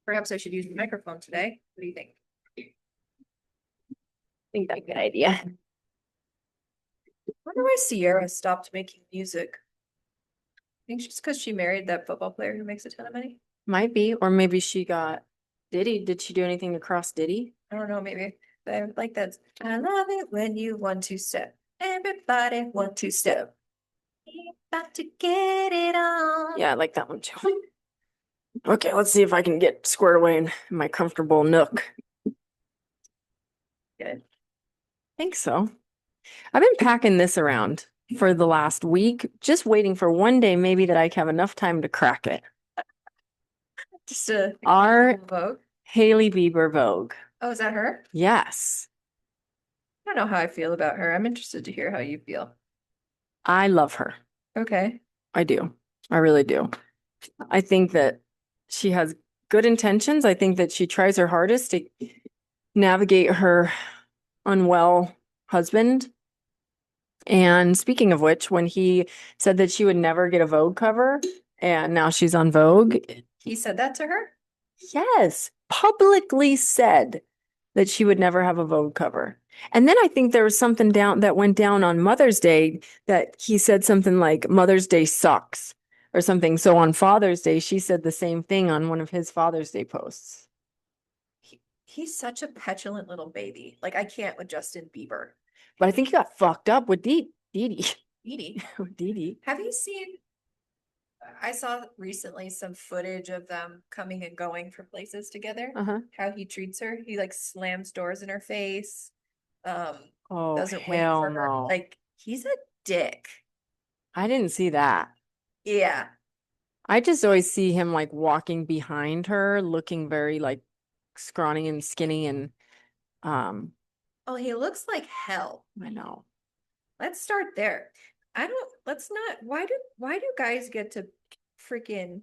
Perhaps I should use the microphone today. What do you think? I think that's a good idea. I wonder why Sierra stopped making music. I think just because she married that football player who makes a ton of money. Might be, or maybe she got Diddy. Did she do anything to cross Diddy? I don't know, maybe. But I like that. I love it when you want to step. Everybody want to step. About to get it on. Yeah, I like that one too. Okay, let's see if I can get squared away in my comfortable nook. Good. I think so. I've been packing this around for the last week, just waiting for one day maybe that I have enough time to crack it. Just a Our Vogue. Hailey Bieber Vogue. Oh, is that her? Yes. I don't know how I feel about her. I'm interested to hear how you feel. I love her. Okay. I do. I really do. I think that she has good intentions. I think that she tries her hardest to navigate her unwell husband. And speaking of which, when he said that she would never get a Vogue cover and now she's on Vogue, He said that to her? yes, publicly said that she would never have a Vogue cover. And then I think there was something down that went down on Mother's Day that he said something like Mother's Day sucks or something. So on Father's Day, she said the same thing on one of his Father's Day posts. He's such a petulant little baby. Like I can't with Justin Bieber. But I think he got fucked up with Dee Dee. Edie, Dee Dee. have you seen? I saw recently some footage of them coming and going for places together. Uh-huh. How he treats her. He like slams doors in her face. Um, Oh, doesn't wait hell for her. no. Like he's a dick. I didn't see that. Yeah. I just always see him like walking behind her, looking very like scrawny and skinny and um Oh, he looks like hell. I know. Let's start there. I don't, let's not, why do guys get to freaking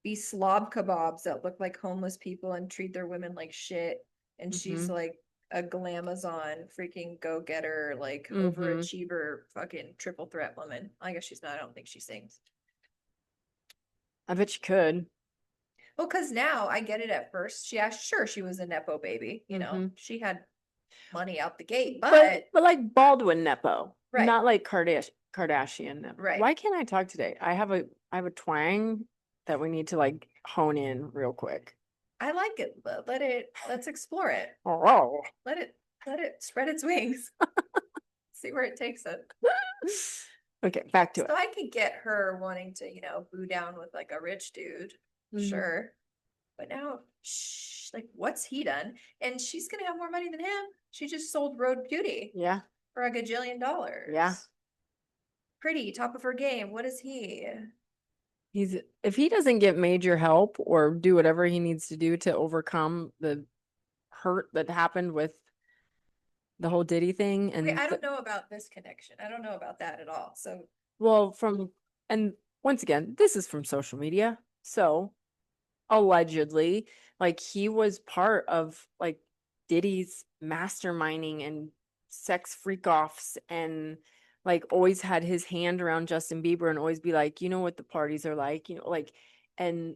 be slob kebabs that look like homeless people and treat their women like shit? And she's Mm-hmm. like a glamazon, freaking go-getter, like Mm-hmm. overachiever, fucking triple threat woman. I guess she's not, I don't think she sings. I bet you could. Well, because now I get it at first. Yeah, sure, she was a Nepo baby, Mm-hmm. she had money out the gate, But like Baldwin Nepo, right, not like Kardashian Nepo. right. Why can't I talk today? I have a twang that we need to like hone in real quick. I like it, but let's explore it. Oh. Let it, let it spread its wings. See where it takes it. Okay, back to So it. I could get her wanting to, boo down with like a rich dude, Mhm. sure. But now, like, what's he done? And she's gonna have more money than him. She just sold Road Beauty Yeah, for a gajillion dollars. yeah. Pretty, top of her game. What is he? If he doesn't get major help or do whatever he needs to do to overcome the hurt that happened with the whole Diddy thing Wait, and I don't know about this connection. I don't know about that at all. So, well from and once again, this is from social media. So allegedly, like he was part of like Diddy's masterminding and sex freak offs and like always had his hand around Justin Bieber and always be like, you know what the parties are like, like and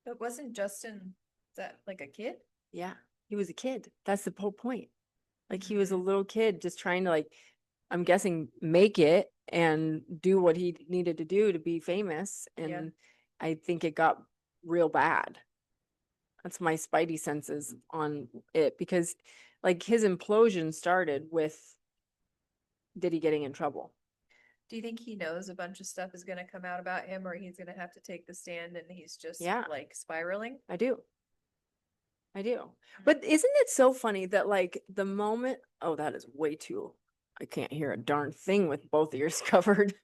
but wasn't Justin that like a kid? yeah, he was a kid. That's the whole point. Like he was a little kid just trying to like, I'm guessing, make it and do what he needed to do to be famous. And Yeah. I think it got real bad. That's my spidey senses on it because like his implosion started with Diddy getting in trouble. Do you think he knows a bunch of stuff is going to come out about him, or he's going to have to take the stand and he's just Yeah, like spiraling? I do. I do. But isn't it so funny that like the moment, oh, that is way too, I can't hear a darn thing with both ears covered.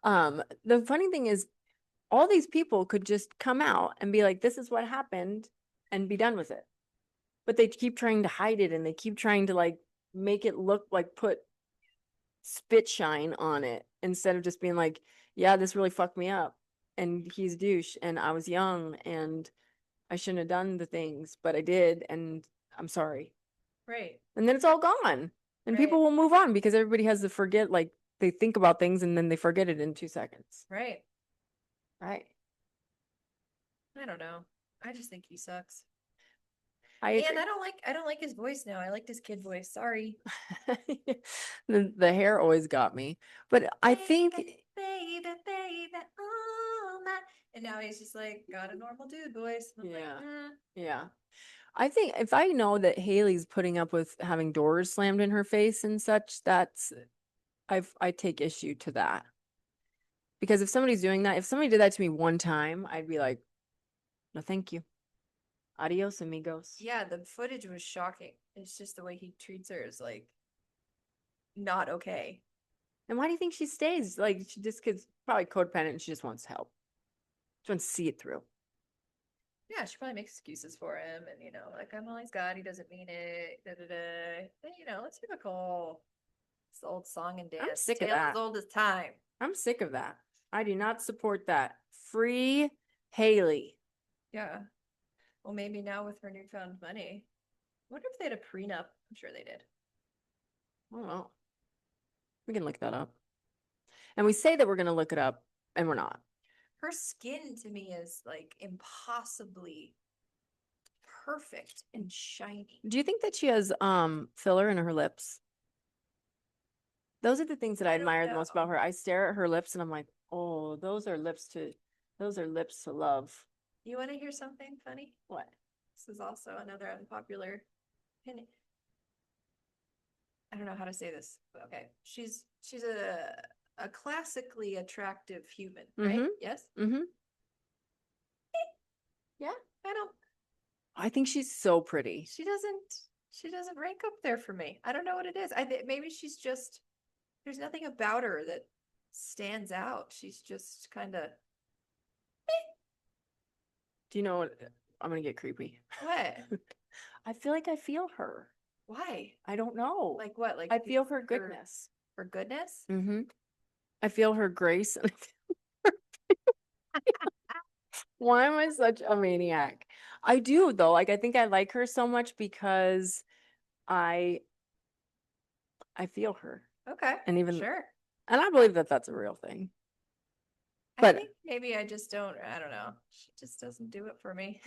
The funny thing is all these people could just come out and be like, this is what happened and be done with it. But they keep trying to hide it and they keep trying to like make it look like put spit shine on it instead of just being like, yeah, this really fucked me up. And he's a douche and I was young and I shouldn't have done the things, but I did, and I'm sorry. Right. And then it's all gone. And Right. people will move on because everybody has to forget, like, they think about things and then they forget it in 2 seconds. Right. Right. I don't know. I just think he sucks. I And agree. I don't like his voice now. I liked his kid voice. Sorry. The hair always got me. But I think Baby, all night. And now he's just like got a normal dude voice. And I'm like, yeah. eh. Yeah. I think if I know that Haley's putting up with having doors slammed in her face and such, I take issue to that. Because if somebody's doing that, if somebody did that to me one time, I'd be like, no, thank you. Adios, amigos. Yeah, the footage was shocking. It's just the way he treats her is like not okay. And why do you think she stays? Like, she just gets probably codependent and she just wants help. She wants to see it through. Yeah, she probably makes excuses for him, and like I'm all he's got, he doesn't mean it. Da, da, da. And, it's typical. It's the old song and I'm dance, sick of tale as that. old as time. I'm sick of that. I do not support that. Free Haley. Yeah. Well, maybe now with her newfound money. I wonder if they had a prenup. I'm sure they did. I don't know. We can look that up. And we say that we're going to look it up, and we're not. Her skin to me is like impossibly perfect and shiny. Do you think that she has filler in her lips? Those are the things that I I don't admire the most know. about her. I stare at her lips and I'm like, oh, those are lips to love. You want to hear something funny? What? This is also another unpopular opinion. I don't know how to say this. But okay. She's a classically attractive human, right? Mm-hmm. Yes. Mm-hmm. Yeah. I don't I think she's so pretty. she doesn't rank up there for me. I don't know what it is. I think maybe she's just there's nothing about her that stands out. She's just kind of Do you know what? I'm gonna get creepy. what? I feel like I feel her. Why? I don't know. Like what? Like I feel her her goodness. for goodness? Mm-hmm. I feel her grace. Why am I such a maniac? I do though. Like I think I like her so much because I I feel her. Okay, And even sure. and I believe that that's a real thing. I But think maybe I just don't. I don't know. She just doesn't do it for me.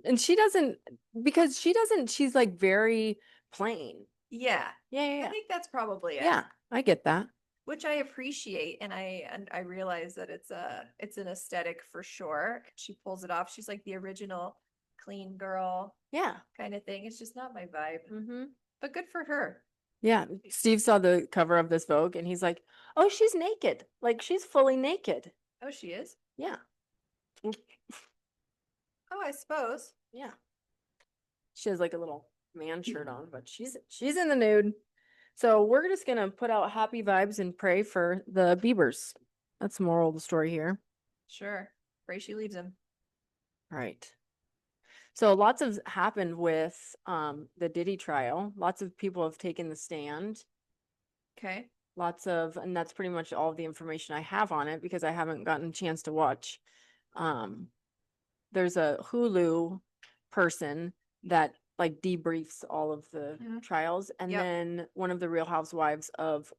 and she doesn't because she doesn't she's like very plain. Yeah, Yeah, yeah, I yeah. think that's probably it. Yeah, I get that. Which I appreciate, and I realize that it's an aesthetic for sure. She pulls it off. She's like the original clean girl Yeah. kind of thing. It's just not my vibe, Mm-hmm. but good for her. Yeah. Steve saw the cover of this Vogue and he's like, "Oh, she's naked. Like she's fully naked." Oh, she is. Yeah. Oh, I suppose. Yeah. She has like a little man shirt on, but she's in the nude. So we're just gonna put out happy vibes and pray for the Biebers. That's the moral of the story here. Sure. Pray she leaves him. Right. So lots of happened with the Diddy trial. Lots of people have taken the stand. Okay. Lots of, and that's pretty much all the information I have on it because I haven't gotten a chance to watch. Um, there's a Hulu person that like debriefs all of the trials, and Yep. then one of the Real Housewives of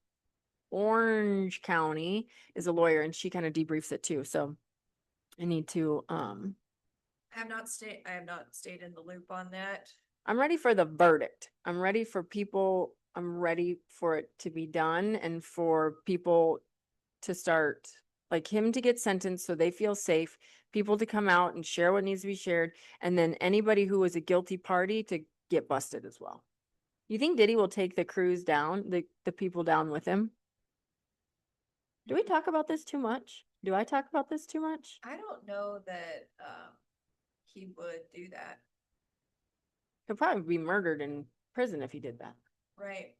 Orange County is a lawyer, and she kind of debriefs it too. So I need to I have not stayed in the loop on that. I'm ready for the verdict. I'm ready for people. I'm ready for it to be done and for people to start, like him to get sentenced so they feel safe, people to come out and share what needs to be shared, and then anybody who was a guilty party to get busted as well. You think Diddy will take the crews down, the people down with him? Do we talk about this too much? Do I talk about this too much? I don't know that he would do that. He'll probably be murdered in prison if he did that. Right.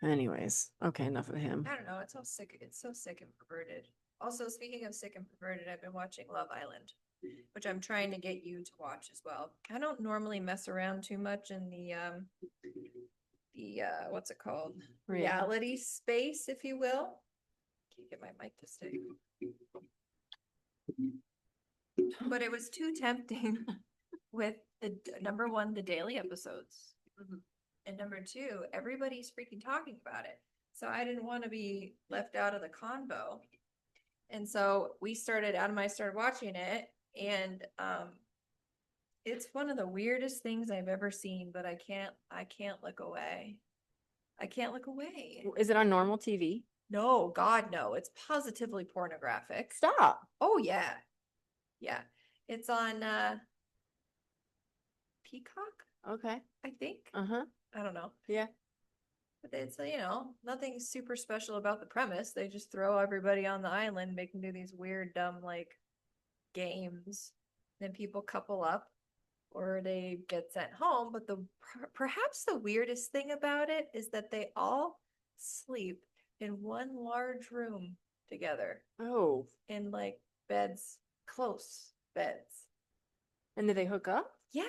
Anyways, okay, enough of him. I don't know. It's so sick. It's so sick and perverted. Also, speaking of sick and perverted, I've been watching Love Island, which I'm trying to get you to watch as well. I don't normally mess around too much in the what's it called? Reality space, if you will. Can't get my mic to stay. But it was too tempting with the number one, the daily episodes. And number two, everybody's freaking talking about it. So I didn't want to be left out of the convo. And so Adam and I started watching it, and it's one of the weirdest things I've ever seen, but I can't look away. I can't look away. Is it on normal TV? No, God, no. It's positively pornographic. Stop. Oh yeah. Yeah. It's on Peacock, Okay. I think. Uh-huh. I don't know. Yeah. But it's, nothing super special about the premise. They just throw everybody on the island, make them do these weird, dumb, like, games. Then people couple up or they get sent home. But perhaps the weirdest thing about it is that they all sleep in one large room together Oh. in like beds, close beds. And did they hook up? Yeah.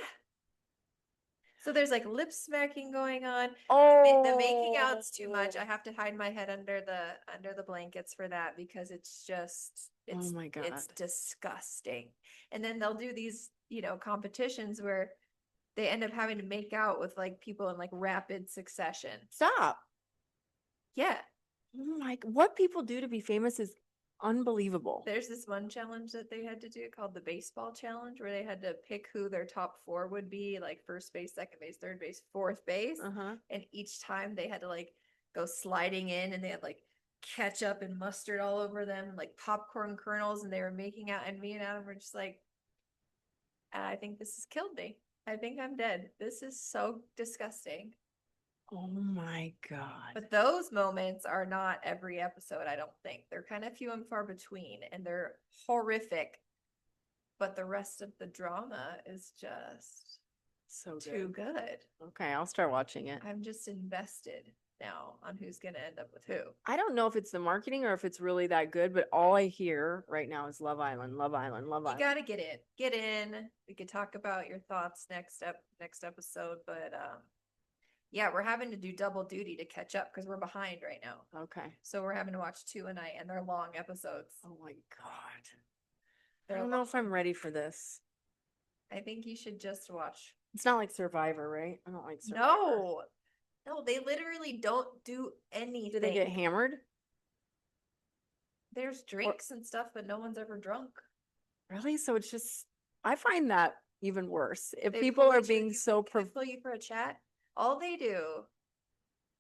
So there's like lip smacking going on. The making out's too much. I Oh. have to hide my head under the blankets for that because Oh my God. it's disgusting. And then they'll do these, competitions where they end up having to make out with like people in like rapid succession. Stop. Yeah. Oh my, what people do to be famous is unbelievable. There's this one challenge that they had to do called the baseball challenge where they had to pick who their top four would be, like first base, second base, third base, fourth base. Uh-huh. And each time they had to like go sliding in and they had like ketchup and mustard all over them, like popcorn kernels, and they were making out. And me and Adam were just like, I think this has killed me. I think I'm dead. This is so disgusting. Oh my God. But those moments are not every episode, I don't think. They're kind of few and far between, and they're horrific. But the rest of the drama is just So too good. Okay, I'll start watching it. I'm just invested now on who's going to end up with who. I don't know if it's the marketing or if it's really that good, but all I hear right now is Love Island, Love Island, Love You Island. got to get in. Get in. We could talk about your thoughts next episode, but yeah, we're having to do double duty to catch up because we're behind right now. Okay. So we're having to watch two a night, and they're long episodes. Oh my God. They're I don't know if I'm ready for this. I think you should just watch. It's not like Survivor, right? I don't like Survivor. No, they literally don't do anything. Do they get hammered? There's drinks and stuff, but no one's ever drunk. Really? So it's just, I find that even worse. If They people pull are you- being so Can I pull you for a chat? All they do,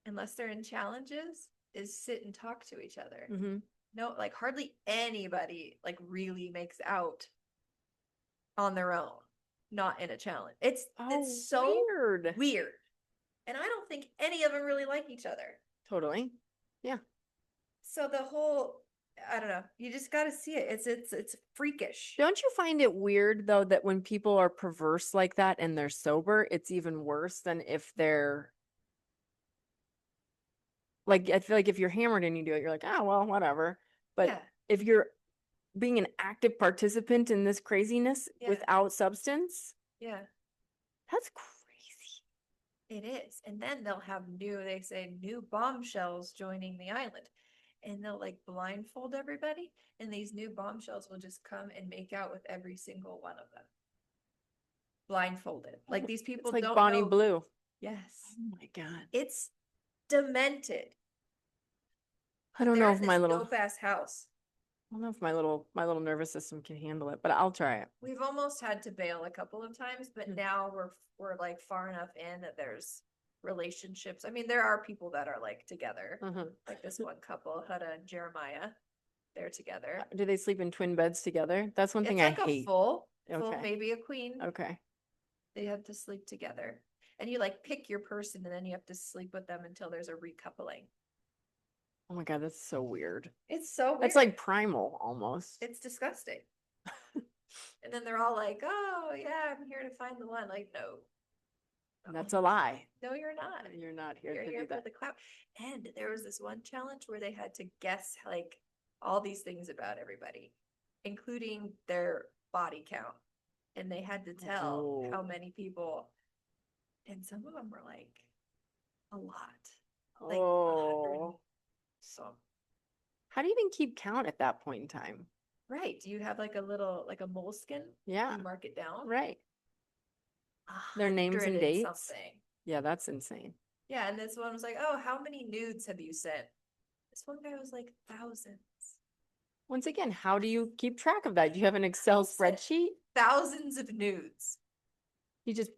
unless they're in challenges, is sit and talk to each other. Mhm. No, like hardly anybody like really makes out on their own, not in a challenge. It's so weird. And I don't think any of them really like each other. Totally. Yeah. So the whole, I don't know, you just got to see it. It's freakish. Don't you find it weird though that when people are perverse like that and they're sober, it's even worse than if they're like, I feel like if you're hammered and you do it, you're like, oh, well, whatever. But Yeah. if you're being an active participant in this craziness Yeah. without substance, Yeah, that's crazy. it is. And then they'll have they say new bombshells joining the island. And they'll like blindfold everybody. And these new bombshells will just come and make out with every single one of them. Blindfolded. Like these people It's like don't Bonnie know. Blue. Yes. Oh my God. It's demented. I don't know if my little dope-ass house. I don't know if my little nervous system can handle it, but I'll try it. We've almost had to bail a couple of times, but now we're like far enough in that there's relationships. I mean, there are people that are like together. Like this one couple, Huda and Jeremiah, they're together. Do they sleep in twin beds together? That's one thing I It's like hate. a full, Okay. maybe a queen. Okay. They have to sleep together. And you like pick your person and then you have to sleep with them until there's a recoupling. Oh my God, that's so weird. It's so weird. That's like primal almost. It's disgusting. And then they're all like, oh yeah, I'm here to find the one. Like, no. That's a lie. No, you're not. You're not here You're to here do for that. the clout. And there was this one challenge where they had to guess like all these things about everybody, including their body count. And they had to tell how many people. And some of them were like a lot. Like 100. So how do you even keep count at that point in time? right. Do you have like a moleskin? Yeah. You mark it down? Right. Their names and dates. Something. Yeah, that's insane. Yeah, and this one was like, oh, how many nudes have you sent? This one guy was like thousands. Once again, how do you keep track of that? Do you have an Excel Sent spreadsheet? thousands of nudes. He just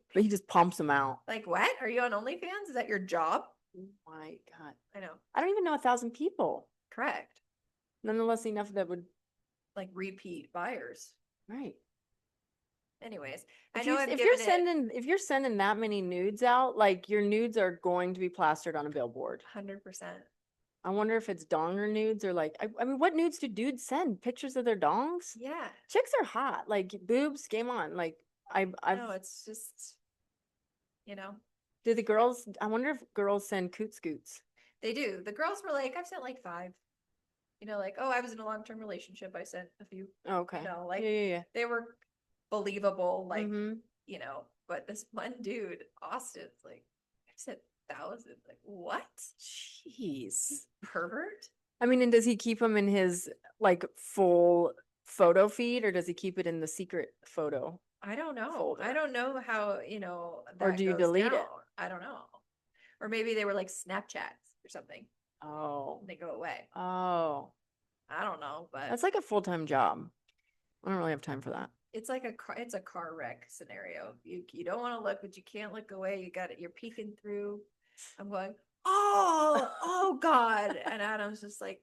pumps them out. Like, what? Are you on OnlyFans? Is that your job? Oh my God. I know. I don't even know 1,000 people. Correct. Nonetheless, enough that would, Like repeat buyers. right. Anyways, I know I've If given it if you're sending that many nudes out, like your nudes are going to be plastered on a billboard. 100%. I wonder if it's donger nudes or like, I mean, what nudes do dudes send? Pictures of their dongs? Yeah. Chicks are hot. Like boobs, game on. Like I've No, it's just, you know, do the girls, I wonder if girls send coot scoots. they do. The girls were like, I've sent like 5. You know, like, oh, I was in a long-term relationship. I sent a few. Okay. You know, Yeah, like yeah. they were believable, like, Mm-hmm. you know, but this one dude, Austin's like, I said thousands. Like, what? Jeez. Pervert? I mean, and does he keep them in his like full photo feed or does he keep it in the secret photo? I don't know. Folder. I don't know how, you know, Or that do you goes delete down. it? I don't know. Or maybe they were like Snapchats or something. Oh. And they go away. Oh. I don't know, but That's like a full-time job. I don't really have time for that. it's like it's a car wreck scenario. You don't want to look, but you can't look away. You got it. You're peeking through. I'm going, oh God, and Adam's just like,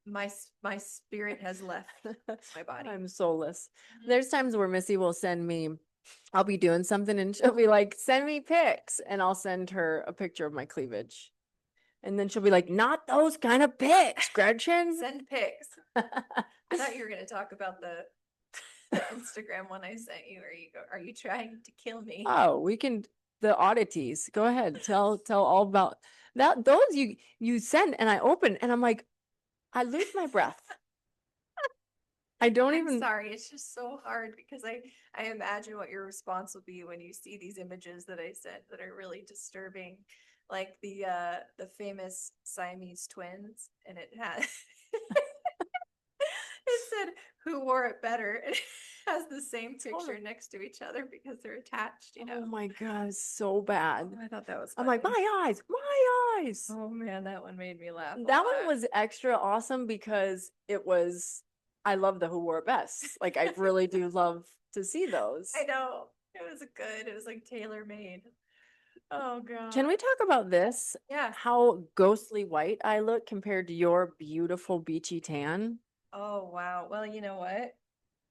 my spirit has left my body. I'm soulless. There's times where Missy will send me, I'll be doing something and she'll be like, send me pics. And I'll send her a picture of my cleavage. And then she'll be like, not those kind of pics, Gretchen. Send pics. I thought you were going to talk about the Instagram one I sent you. Are you trying to kill me? Oh, we can, the oddities. Go ahead. Tell all about that. Those you send and I open and I'm like, I lose my breath. I don't I'm even. sorry. It's just so hard because I imagine what your response will be when you see these images that I sent that are really disturbing, like the famous Siamese twins, and it had it said who wore it better. It has the same picture next to each other because they're attached. You know. Oh my God, so bad. I thought that was. I'm Funny. like, my eyes, my eyes. Oh man, that one made me laugh. That one was extra awesome because it was, I love the Who Wore It Best. Like, I really do love to see those. I know. It was good. It was like tailor made. Oh god. Can we talk about this? Yeah. How ghostly white I look compared to your beautiful beachy tan. Oh wow. Well, you know what?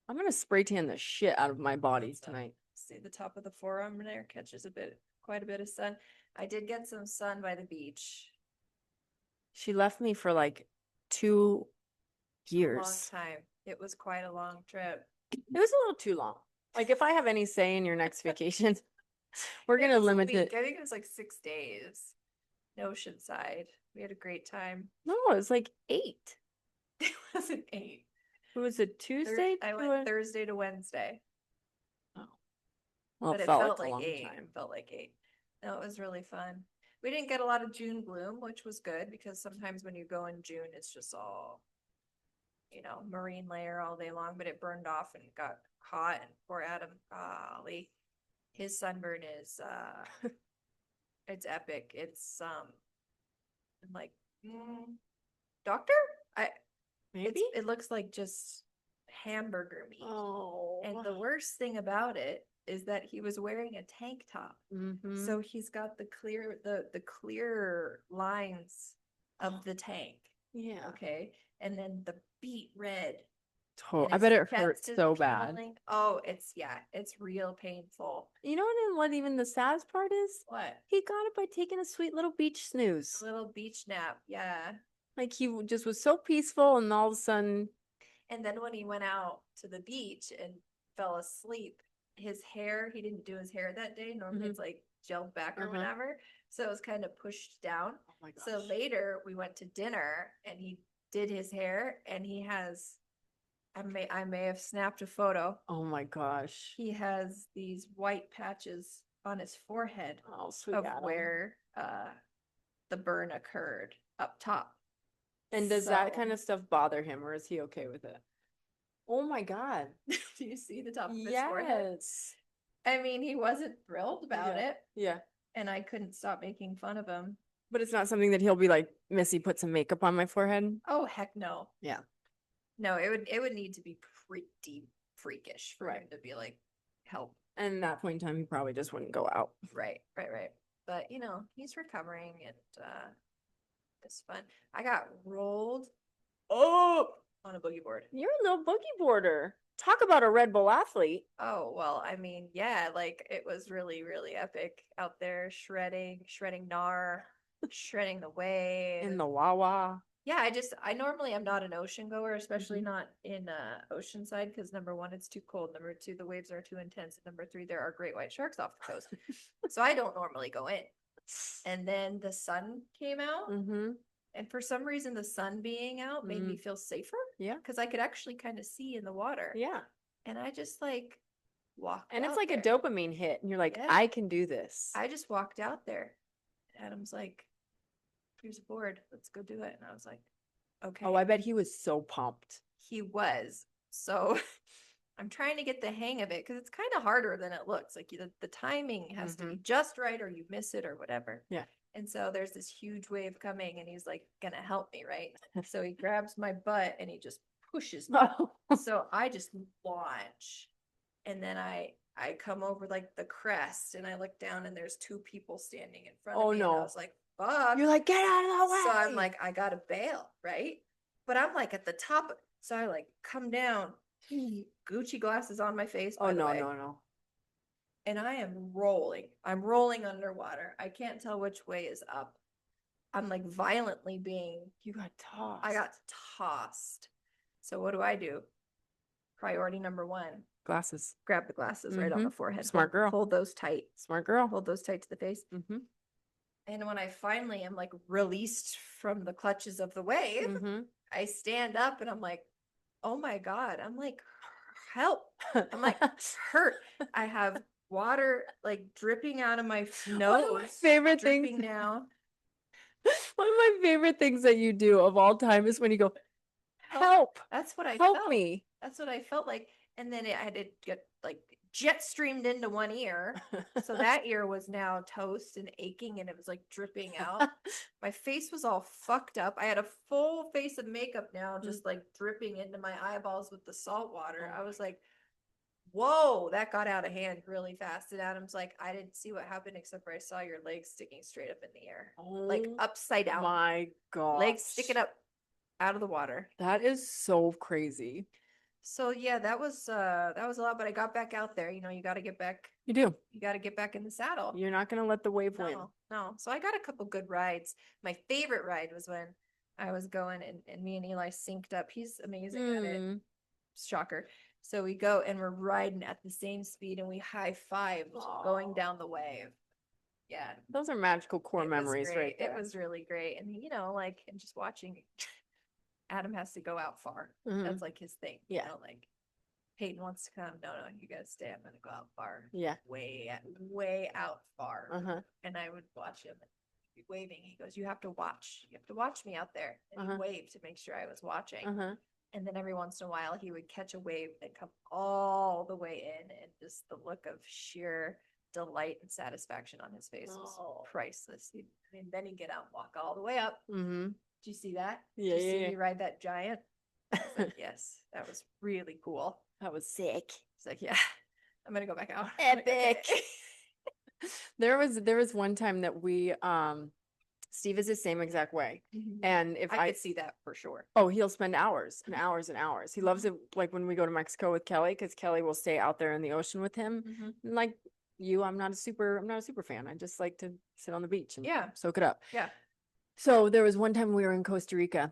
I'm gonna spray tan the shit out of my body tonight. See the top of the forearm there catches quite a bit of sun. I did get some sun by the beach. She left me for like 2 years. Long time. It was quite a long trip. It was a little too long. Like if I have any say in your next vacation, we're gonna limit it. I think it was like 6 days. Oceanside. We had a great time. No, it was like 8. It wasn't 8. It was a Tuesday. I went Thursday to Wednesday. Oh, well, But it it felt felt like a like long 8. time. It felt like 8. No, it was really fun. We didn't get a lot of June gloom, which was good because sometimes when you go in June, it's just all, you know, marine layer all day long, but it burned off and got hot. And poor Adam, golly, his sunburn is, it's epic. It's, like, doctor? Maybe? It looks like just hamburger meat. Oh. And the worst thing about it is that he was wearing a tank top. Mm-hmm. So he's got the clear lines of the tank. Yeah. Okay. And then the beet red. I bet it hurts chest is so bad. peeling. Oh, it's real painful. You know what even the saddest part is? What? He got it by taking a sweet little beach snooze. A little beach nap. Yeah. Like he just was so peaceful and all of a sudden. And then when he went out to the beach and fell asleep, his hair, he didn't do his hair that day. Normally it's like gelled back or whatever. So it was kind of pushed down. Oh my gosh. So later we went to dinner and he did his hair and he has, I may have snapped a photo. Oh my gosh. He has these white patches on his forehead of where the burn occurred up top. And does that kind of stuff bother him or is he okay with it? Oh my God. Do you see the top of his forehead? Yes. I mean, he wasn't thrilled about it. Yeah. And I couldn't stop making fun of him. But it's not something that he'll be like, Missy, put some makeup on my forehead. Oh, heck no. Yeah. No, it would need to be pretty freakish for him Right. to be like, help. And at that point in time, he probably just wouldn't go out. Right. But he's recovering and it's fun. I got rolled Oh, on a boogie board. you're a little boogie boarder. Talk about a Red Bull athlete. Oh, well, I mean, yeah, like it was really, really epic out there shredding gnar, shredding the wave. In the Wawa. Yeah, I normally am not an ocean goer, especially Mhm. not in oceanside, because number one, it's too cold. Number two, the waves are too intense. And number three, there are great white sharks off the coast. So I don't normally go in. And then the sun came out. Mm-hmm. And for some reason, the sun being out made me feel safer Yeah. because I could actually kind of see in the water. Yeah. And I just like walked And it's out like there. a dopamine hit. And you're like, Yeah. I can do this. I just walked out there. Adam's like, here's a board. Let's go do it. And I was like, okay. Oh, I bet he was so pumped. He was. So I'm trying to get the hang of it because it's kind of harder than it looks. Like the timing has to be just right or you miss it or whatever. Yeah. And so there's this huge wave coming and he's like gonna help me, right? So he grabs my butt and he just pushes me. So I just launch. And then I come over like the crest and I look down and there's two people standing in front of me. no. And I was like, fuck. You're like, get out of the way. So I'm like, I gotta bail, right? But I'm like at the top. So I like come down, Gucci glasses on my face. Oh, no. And I am rolling. I'm rolling underwater. I can't tell which way is up. I'm like violently being. You got tossed. I got tossed. So what do? Priority number one. Glasses. Grab the glasses right on the forehead. Smart girl. Hold those tight. Smart girl. Hold those tight to the face. Mm-hmm. And when I finally am like released from the clutches of the wave, I stand up and I'm like, oh my God. I'm like, help. I'm like, hurt. I have water like dripping out of my nose. One of my favorite things down. One of my favorite things that you do of all time is when you go, help. That's what I help felt. me. That's what I felt like. And then I had to get like jet streamed into one ear. So that ear was now toast and aching and it was like dripping out. My face was all fucked up. I had a full face of makeup now, just like dripping into my eyeballs with the salt water. I was like, whoa, that got out of hand really fast. And Adam's like, I didn't see what happened except for I saw your legs sticking straight up in the air. Like upside down. My God. Legs sticking up out of the water. That is so crazy. So yeah, that was a lot, but I got back out there. You got to get back. You do. You got to get back in the saddle. You're not going to let the wave win. No. So I got a couple good rides. My favorite ride was when I was going and me and Eli synced up. He's amazing at it. Shocker. So we go and we're riding at the same speed and we high five going down the wave. Yeah. Those are magical core memories, right there. It was really great. And and just watching Adam has to go out far. That's like his thing. Yeah. Like Peyton wants to come. No, you guys stay. I'm gonna go out far. Yeah. Way out far. And I would watch him and be waving. He goes, you have to watch. You have to watch me out there. And he waved to make sure I was watching. And then every once in a while he would catch a wave and come all the way in, and just the look of sheer delight and satisfaction on his face was priceless. Then he'd get out and walk all the way up. Did you see that? Yeah. Did you see me ride that giant? Like, yes, that was really cool. That was sick. It's like, yeah, I'm gonna go back out. Epic. There was one time that we Steve is the same exact way. And if I could see that for sure. Oh, he'll spend hours and hours and hours. He loves it, like when we go to Mexico with Kelly, because Kelly will stay out there in the ocean with him. And like you, I'm not a super fan. I just like to sit on the beach and soak it up. Yeah. So there was one time we were in Costa Rica,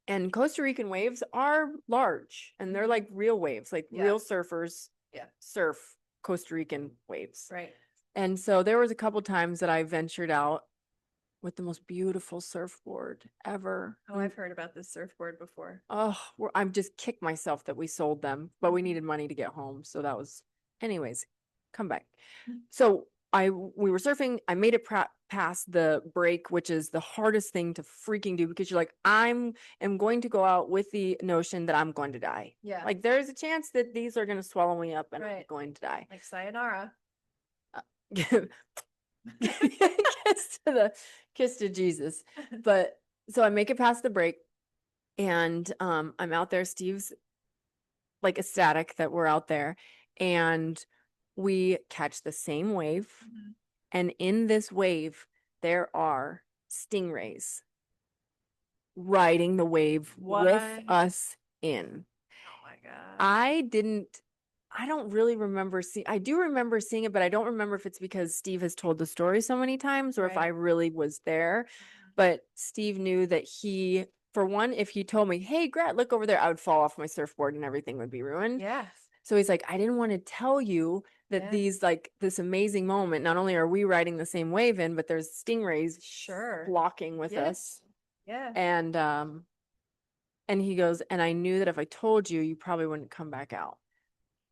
and Costa Rican waves are large and they're like real waves, like real surfers surf Costa Rican waves. Right. And so there was a couple times that I ventured out with the most beautiful surfboard ever. Oh, I've heard about this surfboard before. Oh, I'm just kicked myself that we sold them, but we needed money to get home. So that was, anyways, come back. So we were surfing. I made it past the break, which is the hardest thing to freaking do, because you're like, am going to go out with the notion that I'm going to die. Yeah. Like there's a chance that these are going to swallow me up and I'm going to die. Like sayonara. Kiss to Jesus. But so I make it past the break And I'm out there. Steve's like ecstatic that we're out there, and we catch the same wave. Mhm. And in this wave, there are stingrays riding the wave with What? us in. Oh my God. I don't really remember seeing, I do remember seeing it, but I don't remember if it's because Steve has told the story so many times or if I Right. really was there. Mhm. But Steve knew that for one, if he told me, hey, Gret, look over there, I would fall off my surfboard and everything would be ruined. Yes. So he's like, I didn't want to tell you that Yeah. this amazing moment, not only are we riding the same wave in, but there's stingrays Sure. flocking with Yeah. us. Yeah. And he goes, and I knew that if I told you, you probably wouldn't come back out.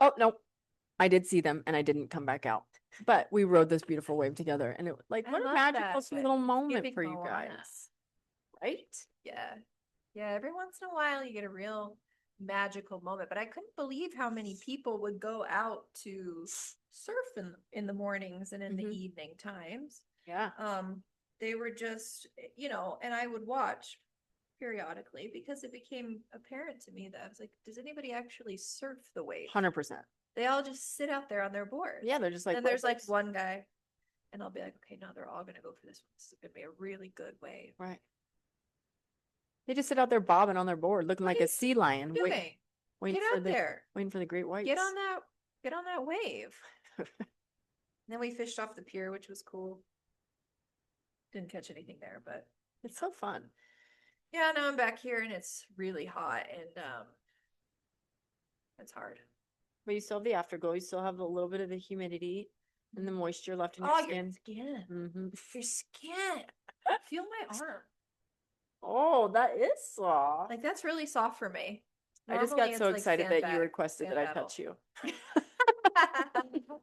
Oh, no, I did see them and I didn't come back out. But we rode this beautiful wave together. And it like, I what a love magical that, sweet but little it's moment giving for you Moana. guys. Right? Yeah. Yeah. Every once in a while, you get a real magical moment. But I couldn't believe how many people would go out to surf in the mornings and in the Mhm. evening times. Yeah. They were just, and I would watch periodically because it became apparent to me that I was like, does anybody actually surf the wave? 100%. They all just sit out there on their boards. Yeah, they're just like, Then there's like one guy, and I'll be like, okay, no, they're all gonna go for this one. This is gonna be a really good wave. right. They just sit out there bobbing on their board, looking What like are a sea lion, you doing? waiting Get for out there. waiting for the great whites. Get on that wave. Then we fished off the pier, which was cool. Didn't catch anything there, but It's so fun. yeah, now I'm back here and it's really hot and it's hard. But you still have the afterglow. You still have a little bit of the humidity and the moisture left in your Oh, your skin. skin. Mm-hmm. Your skin. Feel my arm. Oh, that is soft. Like that's really soft for me. I just Normally got so it's like excited that you sandbag, requested that I sand touch you. battle.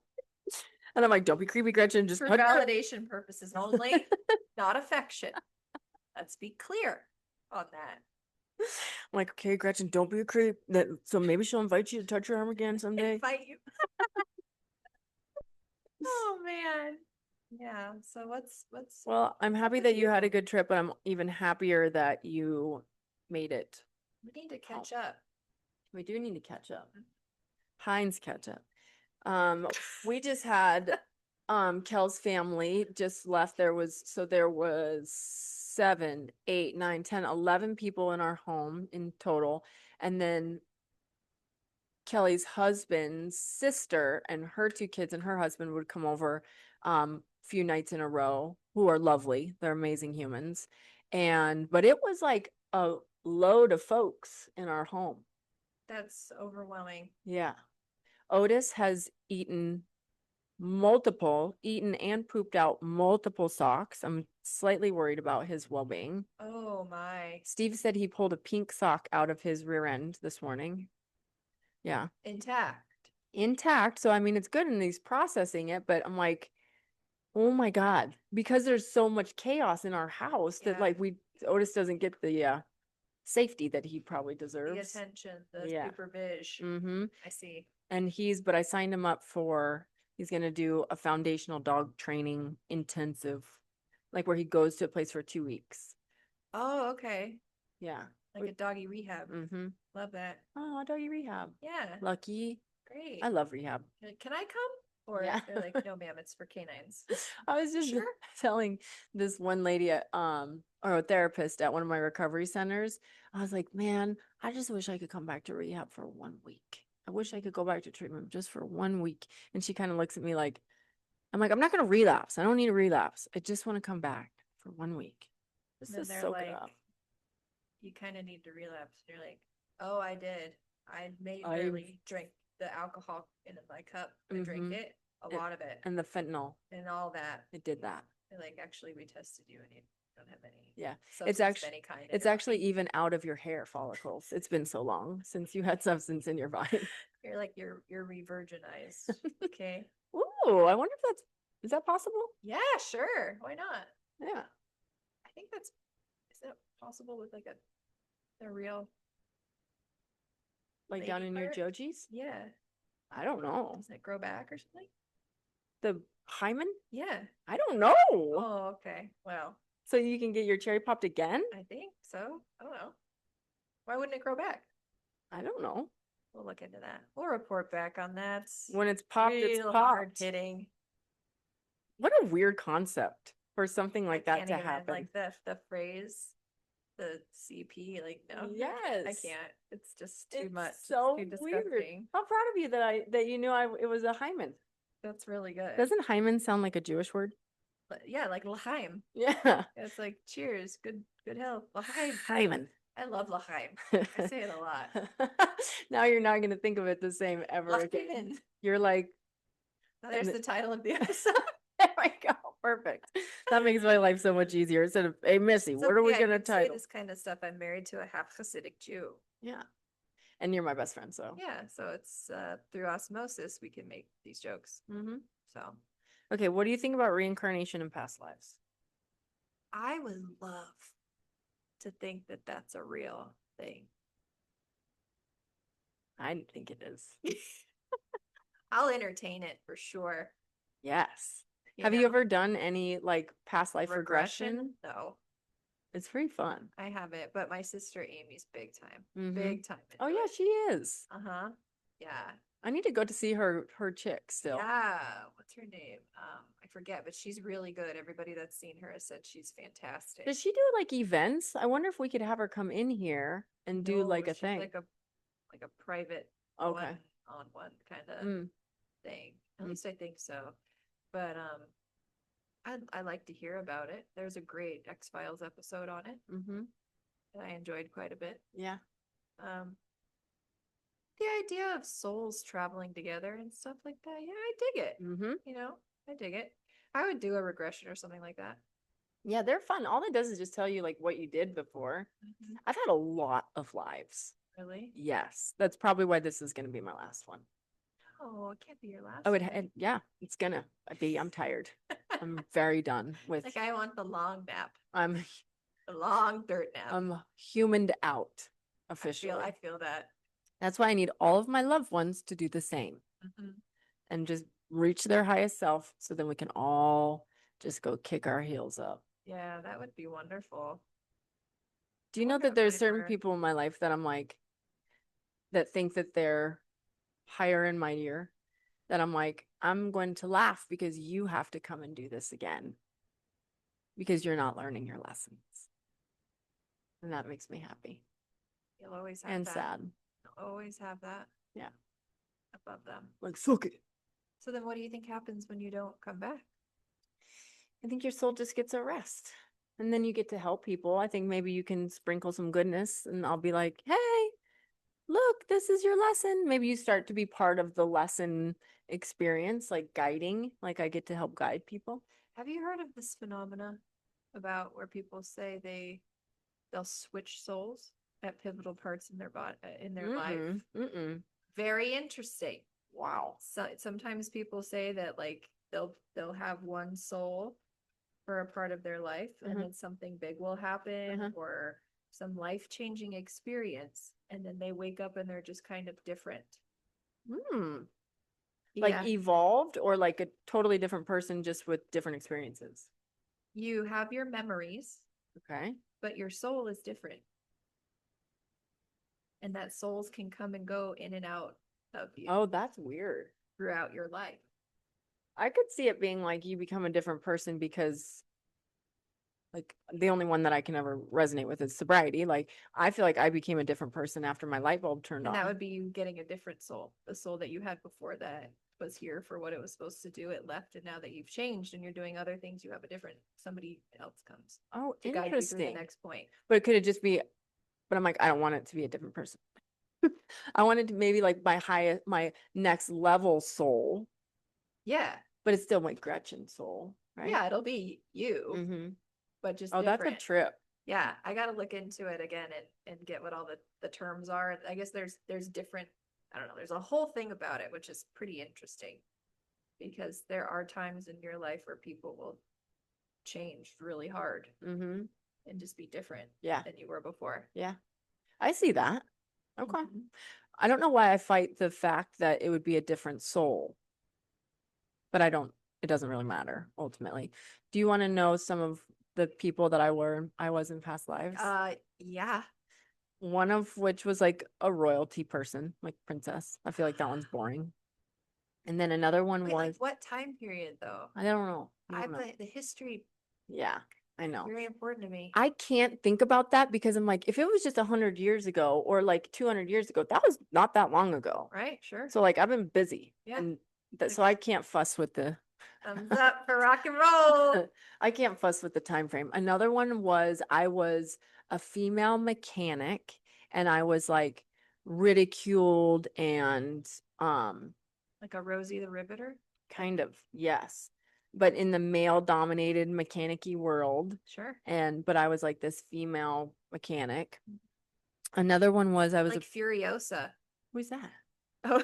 And I'm like, don't be creepy, Gretchen. Just For touch her. validation purposes only, not affection. Let's be clear on that. I'm like, okay, Gretchen, don't be a creep. So maybe she'll invite you to touch her arm again someday. Invite you. Oh man. Yeah. So what's Well, I'm happy with that you you? had a good trip, but I'm even happier that you made it. We need to catch up. We do need to catch up. Heinz catch up. We just had Kel's family just left. There was 7, 8, 9, 10, 11 people in our home in total. And then Kelly's husband's sister and her 2 kids and her husband would come over few nights in a row, who are lovely. They're amazing humans. But it was like a load of folks in our home. That's overwhelming. Yeah. Otis has eaten and pooped out multiple socks. I'm slightly worried about his well-being. Oh my. Steve said he pulled a pink sock out of his rear end this morning. Yeah. Intact. So, I mean, it's good and he's processing it, but I'm like, oh my God, because there's so much chaos in our house that Yeah. Otis doesn't get the safety that he probably The deserves. attention, the Yeah. supervision. Mm-hmm. I see. And but I signed him up he's going to do a foundational dog training intensive, like where he goes to a place for 2 weeks. Oh, okay. Yeah. Like a doggy rehab. Mm-hmm. Love that. Oh, doggy rehab. Yeah. Lucky. Great. I love rehab. Like, can I come? Or Yeah. they're like, no, ma'am, it's for canines. I was just Sure. telling this one lady or a therapist at one of my recovery centers. I was like, man, I just wish I could come back to rehab for 1 week. I wish I could go back to treatment just for 1 week. And she kind of looks at me like, I'm like, I'm not going to relapse. I don't need a relapse. I just want to come back for 1 week. Just And to then they're soak it like, up. you kind of need to relapse. And you're like, oh, I did. I may I- barely drink the alcohol in my cup. I drank Mhm. it, a lot of it, And the fentanyl, and all that. it did that. They're like, actually, we tested you and you don't have any Yeah. substance of any kind. in It's your actually body. even out of your hair follicles. It's been so long since you had substance in your body. You're like you're re-virginized. Okay. Ooh, I wonder if is that possible? Yeah, sure. Why not? Yeah. I think is that possible with like a real Like lady down in your part? jojis? Yeah. I don't know. Does it grow back or something? The hymen? Yeah. I don't know. Oh, okay. Well, So you can get your cherry popped again? I think so. I don't know. Why wouldn't it grow back? I don't know. We'll look into that. We'll report back on that. When it's popped, it's Real hard popped. hitting. What a weird concept for something like that Can't to even happen. like the phrase, the CP. Like no, I Yes. can't. It's just too It's much. so It's too weird. disgusting. How proud of you that you knew it was a hymen. That's really good. Doesn't hymen sound like a Jewish word? But yeah, like L'chaim. Yeah. It's like cheers, good health. L'chaim. Hymen. I love L'chaim. I say it a lot. Now you're not gonna think of it the same ever again. L'chaim. You're like, There's the title of the episode. there we go. Perfect. That makes my life so much easier. Instead of, hey Missy, So, what are we yeah, I gonna can say title? this kind of stuff. I'm married to a half Hasidic Jew. Yeah. And you're my best friend, so. Yeah, so it's through osmosis we can make these jokes. Mm-hmm. So Okay, what do you think about reincarnation and past lives? I would love to think that that's a real thing. I think it is. I'll entertain it for sure. Yes. Have you ever done any like past life regression? No, It's pretty fun. I haven't, but my sister Amy's big time. Mhm. Big time. Oh yeah, she is. Uh-huh. Yeah. I need to go to see her chick still. Yeah. What's her name? I forget, but she's really good. Everybody that's seen her has said she's fantastic. Does she do like events? I wonder if we could have her come in here and do No, like a she's thing. like a private Okay. one kind of Mm. thing. At least I think so. But I like to hear about it. There's a great X-Files episode on it Mm-hmm. that I enjoyed quite a bit. Yeah. The idea of souls traveling together and stuff like that. Yeah, I dig it. Mm-hmm. You know, I dig it. I would do a regression or something like that. Yeah, they're fun. All it does is just tell you like what you did before. I've had a lot of lives. Really? Yes. That's probably why this is going to be my last one. Oh, it can't be your last. Oh, one. yeah, it's gonna be. I'm tired. I'm very done with. Like I want the long nap, I'm the long dirt nap. I'm humaned out officially. I feel that. That's why I need all of my loved ones to do the same and just reach their highest self so then we can all just go kick our heels up. Yeah, that would be wonderful. Do you know that there's certain people in my life that I'm like, that think that they're higher and mightier, that I'm like, I'm going to laugh because you have to come and do this again because you're not learning your lessons. And that makes me happy. You'll always have and that. sad. You'll always have that. Yeah. Above them. Like, fuck it. So then what do you think happens when you don't come back? I think your soul just gets a rest. And then you get to help people. I think maybe you can sprinkle some goodness and I'll be like, hey, look, this is your lesson. Maybe you start to be part of the lesson experience, like guiding, like I get to help guide people. Have you heard of this phenomena about where people say they'll switch souls at pivotal parts in their body, in their life? Very interesting. Wow. So sometimes people say that like they'll have one soul for a part of their life and then something big will happen or some life-changing experience and then they wake up and they're just kind of different. Like evolved or like a totally different person just with different experiences? You have your memories. Okay. But your soul is different. And that souls can come and go in and out of you. Oh, that's weird. Throughout your life. I could see it being like you become a different person because like the only one that I can ever resonate with is sobriety. Like I feel like I became a different person after my light bulb turned on. And that would be you getting a different soul. The soul that you had before that was here for what it was supposed to do. It left, and now that you've changed and you're doing other things, you have a different somebody else comes. Oh, to guide you interesting. through the next point. But could it just be? But I'm like, I don't want it to be a different person. I wanted to maybe like my next level soul. Yeah. But it's still my Gretchen soul, right? Yeah, it'll be you, but just different. That's a trip. Yeah, I got to look into it again and get what all the terms are. I guess there's different, I don't know, there's a whole thing about it, which is pretty interesting because there are times in your life where people will change really hard and just be different than you were before. Yeah, I see that. Okay. I don't know why I fight the fact that it would be a different soul, but it doesn't really matter ultimately. Do you want to know some of the people that I was in past lives? Yeah. one of which was like a royalty person, like princess. I feel like that one's boring. And then another one Wait, like was, what time period though? I don't know. I I don't know. the history Yeah, I know. very important to me. I can't think about that because I'm like, if it was just 100 years ago or like 200 years ago, that was not that long ago. Right, sure. So like I've been busy, Yeah. and that, so I can't fuss with the Thumbs up for rock and roll. I can't fuss with the time frame. Another one was I was a female mechanic, and I was like ridiculed and Like a Rosie the Riveter? kind of, yes, but in the male dominated mechanicy world. Sure. And but I was like this female mechanic. Another one was I was Like Furiosa. who's that? Oh,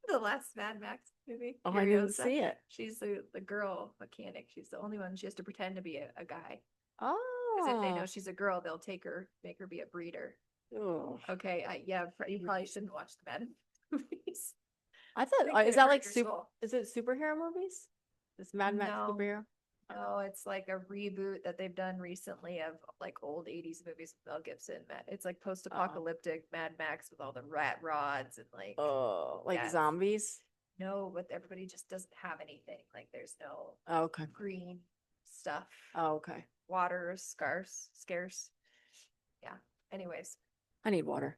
the last Mad Max movie. Oh, I didn't Furiosa. see it. She's the girl mechanic. She's the only one. She has to pretend to be a guy. Because if they know Oh, she's a girl, they'll make her be a breeder. oh. Okay, yeah, you probably shouldn't watch the Mad movies. I They thought could is that hurt like your super? soul. Is it superhero movies? This Mad Max No. superhero? No, it's like a reboot that they've done recently of like old 80s movies with Mel Gibson. It's like post-apocalyptic Mad Max with all the rat rods and like Oh, like yeah. zombies? No, but everybody just doesn't have anything. Like there's no Oh, okay. green stuff. Oh, okay. Water is scarce. Yeah. Anyways. I need water.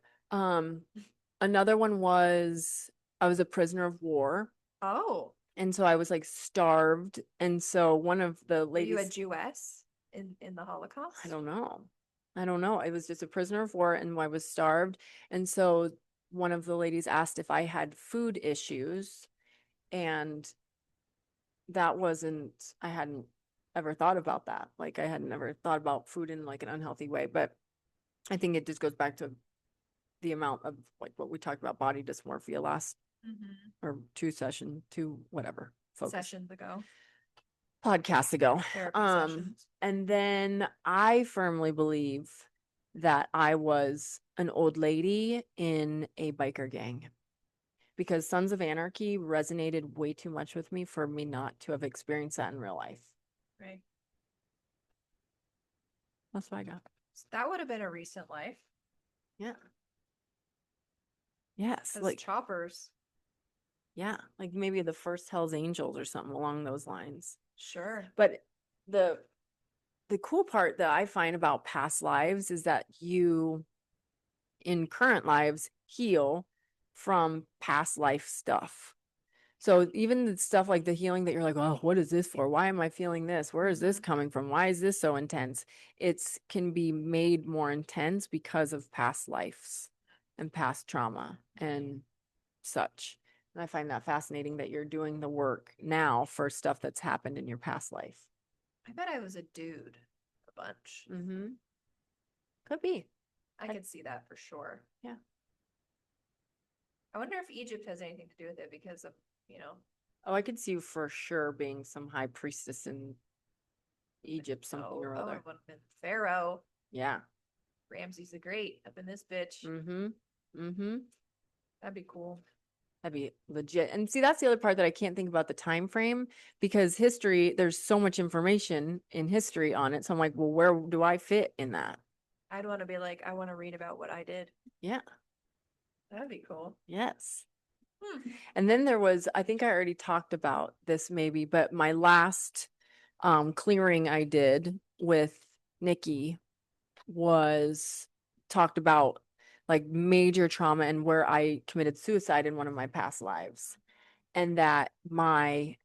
Another one was I was a prisoner of war. Oh. And so I was like starved. And so one of the Were you a ladies, Jewess in the Holocaust? I don't know. I don't know. I was just a prisoner of war and I was starved. And so one of the ladies asked if I had food issues. And that wasn't, I hadn't ever thought about that. Like I had never thought about food in like an unhealthy way. But I think it just goes back to the amount of like what we talked about body dysmorphia last or two whatever Sessions ago. podcasts ago. Therapy sessions. And then I firmly believe that I was an old lady in a biker gang because Sons of Anarchy resonated way too much with me for me not to have experienced that in real life. Right. That's what I got. So that would have been a recent life. Yeah. Yes. As Like choppers. yeah, like maybe the first Hell's Angels or something along those lines. Sure. But the cool part that I find about past lives is that you in current lives heal from past life stuff. So even the stuff like the healing that you're like, oh, what is this for? Why am I feeling this? Where is this coming from? Why is this so intense? It's can be made more intense because of past lives and past trauma and such. And I find that fascinating that you're doing the work now for stuff that's happened in your past life. I bet I was a dude a bunch. Mm-hmm. Could be. I could see that for sure. Yeah. I wonder if Egypt has anything to do with it because of, Oh, I could see you for sure being some high priestess in Egypt, something or other. it would have been Pharaoh. Yeah. Ramses the Great up in this bitch. Mm-hmm. Mm-hmm. That'd be cool. That'd be legit. And see, that's the other part that I can't think about the time frame because history, there's so much information in history on it. So I'm like, well, where do I fit in that? I'd want to be like, I want to read about what I did. Yeah. That'd be cool. Yes. And then there was, I think I already talked about this maybe, but my last clearing I did with Niykee was talked about like major trauma and where I committed suicide in one of my past lives. And that my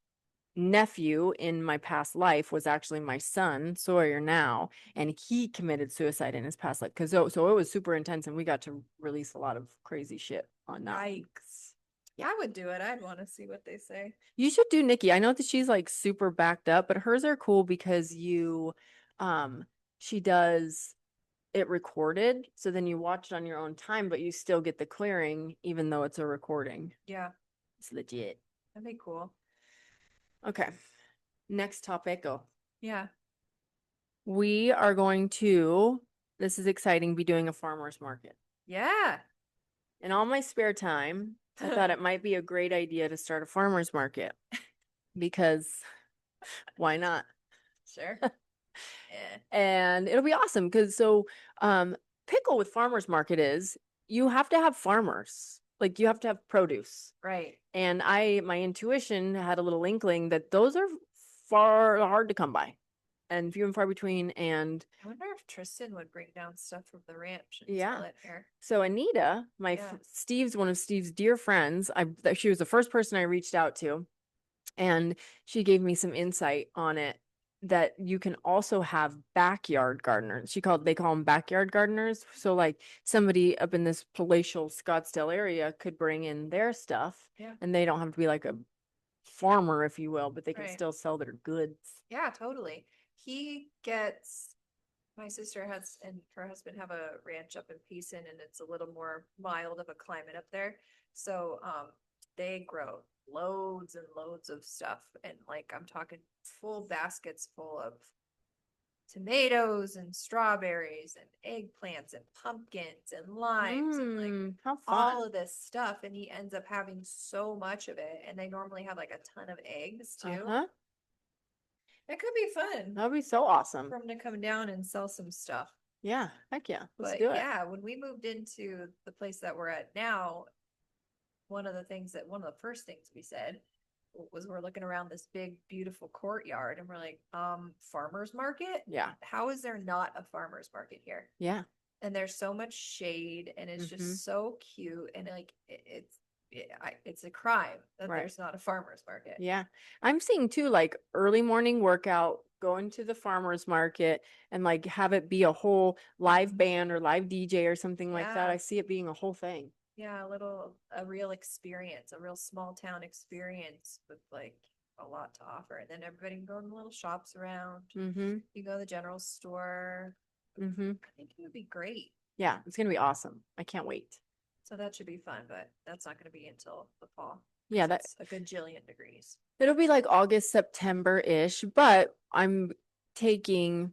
nephew in my past life was actually my son, Sawyer now, and he committed suicide in his past life. So it was super intense and we got to release a lot of crazy shit on that. Yikes. Yeah, I would do it. I'd want to see what they say. You should do Niykee. I know that she's like super backed up, but hers are cool because she does it recorded. So then you watch it on your own time, but you still get the clearing even though it's a recording. Yeah. It's legit. That'd be cool. Okay. Next topic. Go. Yeah. We are going to, this is exciting, be doing a farmer's market. Yeah. In all my spare time, I thought it might be a great idea to start a farmer's market because why not? Sure. And it'll be awesome because pickle with farmers market is you have to have farmers. Like you have to have produce. Right. And my intuition had a little inkling that those are far hard to come by and few and far between. And I wonder if Tristan would bring down stuff from the ranch and yeah. sell it here. So Anita, Yeah. Steve's one of Steve's dear friends. She was the first person I reached out to, and she gave me some insight on it that you can also have backyard gardeners. They call them backyard gardeners. So like somebody up in this palatial Scottsdale area could bring in their stuff, Yeah. and they don't have to be like a farmer, if you will, but they can Right. still sell their goods. Yeah, totally. My sister has and her husband have a ranch up in Peason, and it's a little more mild of a climate up there. So they grow loads and loads of stuff, and like I'm talking full baskets full of tomatoes and strawberries and eggplants and pumpkins and limes and like How all fun. of this stuff, and he ends up having so much of it, and they normally have like a ton of eggs too. Uh-huh. It could be fun That'd be so awesome. for him to come down and sell some stuff. Yeah, heck yeah. Let's But do it. yeah, when we moved into the place that we're at now, one of the first things we said was we're looking around this big, beautiful courtyard, and we're like, farmer's market? Yeah. How is there not a farmer's market here? Yeah. And there's so much shade, and it's just so cute, and like it's a crime that Right. there's not a farmer's market. Yeah. I'm seeing too, like early morning workout, going to the farmer's market and like have it be a whole live band or live DJ or something like that. Yeah. I see it being a whole thing. Yeah, a real experience, a real small town experience with like a lot to offer. And then everybody can go in the little shops around. Mm-hmm. You go to the general store. Mm-hmm. I think it would be great. Yeah, it's gonna be awesome. I can't wait. So that should be fun, but that's not going to be until the fall. Yeah, that's a gajillion degrees. It'll be like August, September-ish, but I'm taking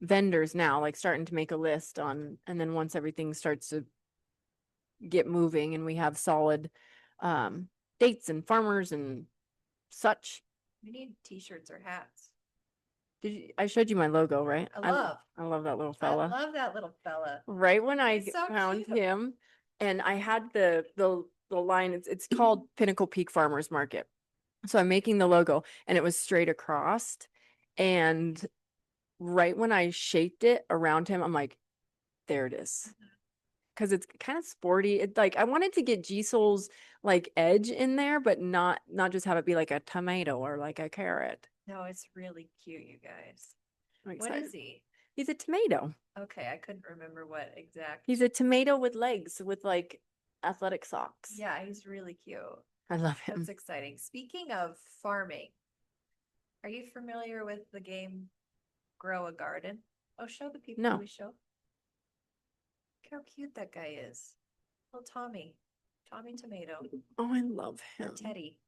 vendors now, like starting to make a list on, and then once everything starts to get moving and we have solid dates and farmers and such. We need t-shirts or hats. I showed you my logo, right? I love that little fella. I love that little fella. Right when I so found cute. him, and I had the line, it's called Pinnacle Peak Farmers Market. So I'm making the logo, and it was straight across. And right when I shaped it around him, I'm like, there it is. Because it's kind of sporty. It's like I wanted to get Gisel's like edge in there, but not just have it be like a tomato or like a carrot. No, it's really cute, you guys. I'm What excited. is he? He's a tomato. Okay, I couldn't remember what exact. He's a tomato with legs with like athletic socks. Yeah, he's really cute. I love him. That's exciting. Speaking of farming, are you familiar with the game Grow a Garden? Oh, show the people No. we show. Look how cute that guy is. Little Tommy. Tommy Tomato. Oh, I love Or him. Teddy.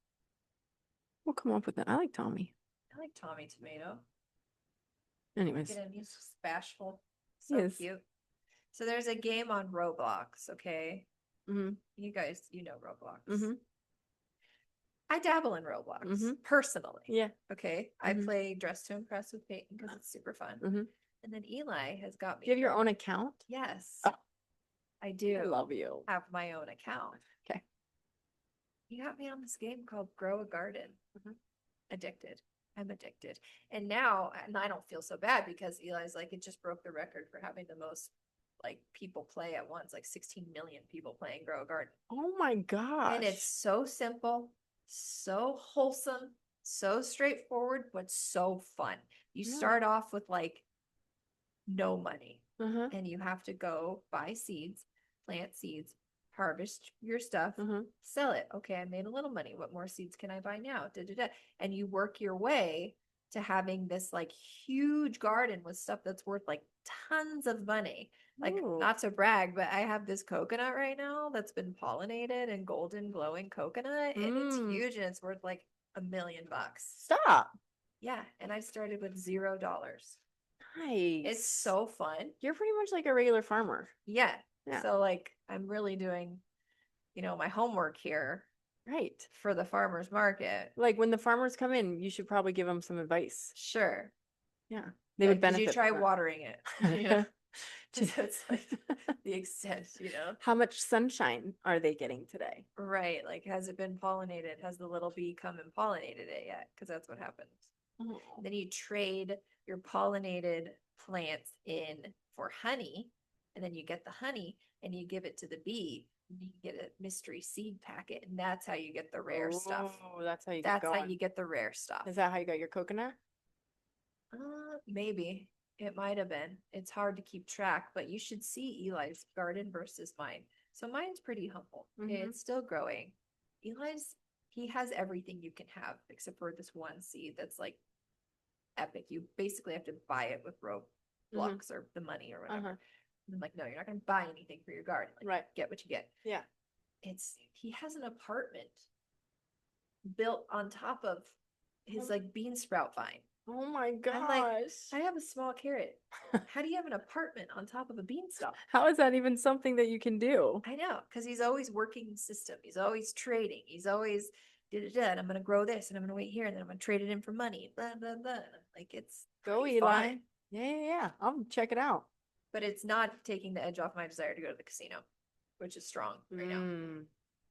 We'll come up with that. I like Tommy. I like Tommy Tomato. Anyways. Look at him. He's bashful. So cute. So there's a game on Roblox, okay? Mm-hmm. You guys, you know Roblox. Mm-hmm. I dabble in Roblox Mm-hmm. personally. Yeah. Okay. Mm-hmm. I play Dress to Impress with Peyton because it's super fun. Mm-hmm. And then Eli has got me. Do you have your own account? Yes. Oh. I do. I love you. Have my own account. Okay. You got me on this game called Grow a Garden. Mm-hmm. Addicted. I'm addicted. And now, and I don't feel so bad because Eli's like, it just broke the record for having the most like people play at once, like 16 million people playing Grow a Garden. Oh my gosh. And it's so simple, so wholesome, so straightforward, but so fun. You start off with like no money, and you have to go buy seeds, plant seeds, harvest your stuff, sell it. Okay, I made a little money. What more seeds can I buy now? Da, da, da. And you work your way to having this like huge garden with stuff that's worth like tons of money. Like, not to brag, but I have this coconut right now that's been pollinated and golden glowing coconut, and it's huge, and it's worth like $1 million. Stop. Yeah, and I started with $0. Nice. It's so fun. You're pretty much like a regular farmer. Yeah. So like I'm really doing, my homework here. Right. For the farmer's market. Like when the farmers come in, you should probably give them some advice. Sure. Yeah. They would benefit. Did you try watering it? Just- So it's like the extent, you know? How much sunshine are they getting today? Right. Like, has it been pollinated? Has the little bee come and pollinated it yet? Because that's what happens. Oh. Then you trade your pollinated plants in for honey, and then you get the honey and you give it to the bee. And you get a mystery seed packet, and that's how you get the rare stuff. Oh, that's how you get That's how going. you get the rare stuff. Is that how you got your coconut? Maybe it might have been. It's hard to keep track, but you should see Eli's garden versus mine. So mine's pretty humble. Mhm. It's still growing. Eli's, he has everything you can have except for this one seed that's like epic. You basically have to buy it with Roblox or the money or whatever. Uh-huh. And I'm like, no, you're not going to buy anything for your garden. Like, Right. get what you get. Yeah. He has an apartment built on top of his like bean sprout vine. Oh my I'm like, gosh. I have a small carrot. How do you have an apartment on top of a beanstalk? How is that even something that you can do? I know, because he's always working the system. He's always trading. He's always and I'm gonna grow this and I'm gonna wait here and then I'm gonna trade it in for money. Blah blah blah. Like it's Go, pretty Eli. fun, Yeah. I'll check it out. but it's not taking the edge off my desire to go to the casino, which is strong right now.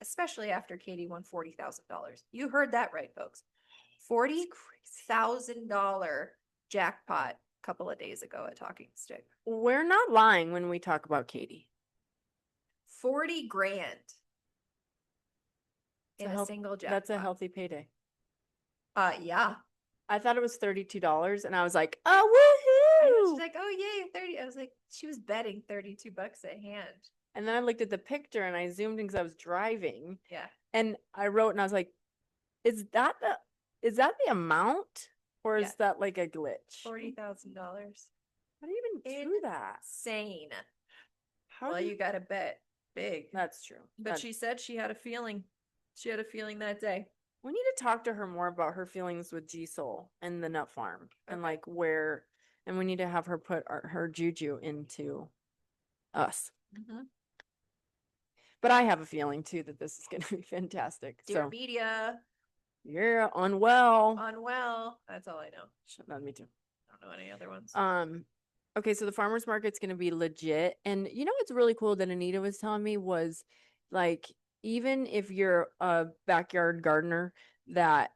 Especially after Katie won $40,000. You heard that right, folks. $40,000 jackpot a couple of days ago at Talking Stick. We're not lying when we talk about Katie. 40 grand in a single jackpot. That's a healthy payday. Yeah. I thought it was $32 and I was like, oh, And woohoo! she's like, oh yay, 30. I was like, she was betting $32 a hand. And then I looked at the picture and I zoomed in because I was driving. Yeah. And I wrote and I was like, is that the amount? Or is that like a glitch? $40,000. How do you even do that? Insane. How Well, do you gotta bet big. That's true. But she said she had a feeling. She had a feeling that day. We need to talk to her more about her feelings with G-Soul and the nut farm and like where, and we need to have her put her juju into us. But I have a feeling too that this is going to be fantastic. Dear media. Yeah, unwell. That's all I know. Not me too. I don't know any other ones. Okay, so the farmers market's going to be legit. And you know what's really cool that Anita was telling me was like, even if you're a backyard gardener that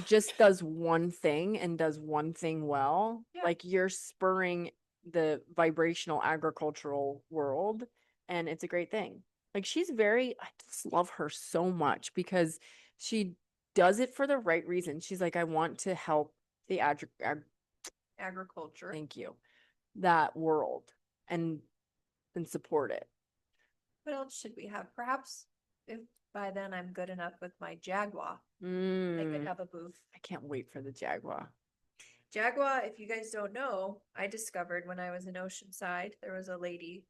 just does one thing and does one thing well, like you're spurring the vibrational agricultural world, and it's a great thing. Like I just love her so much because she does it for the right reason. She's like, I want to help the agriculture. Thank you. That world and support it. What else should we have? Perhaps if by then I'm good enough with my Jagua, I could have a booth. I can't wait for the Jagua. Jagua, if you guys don't know, I discovered when I was in Oceanside, there was a lady,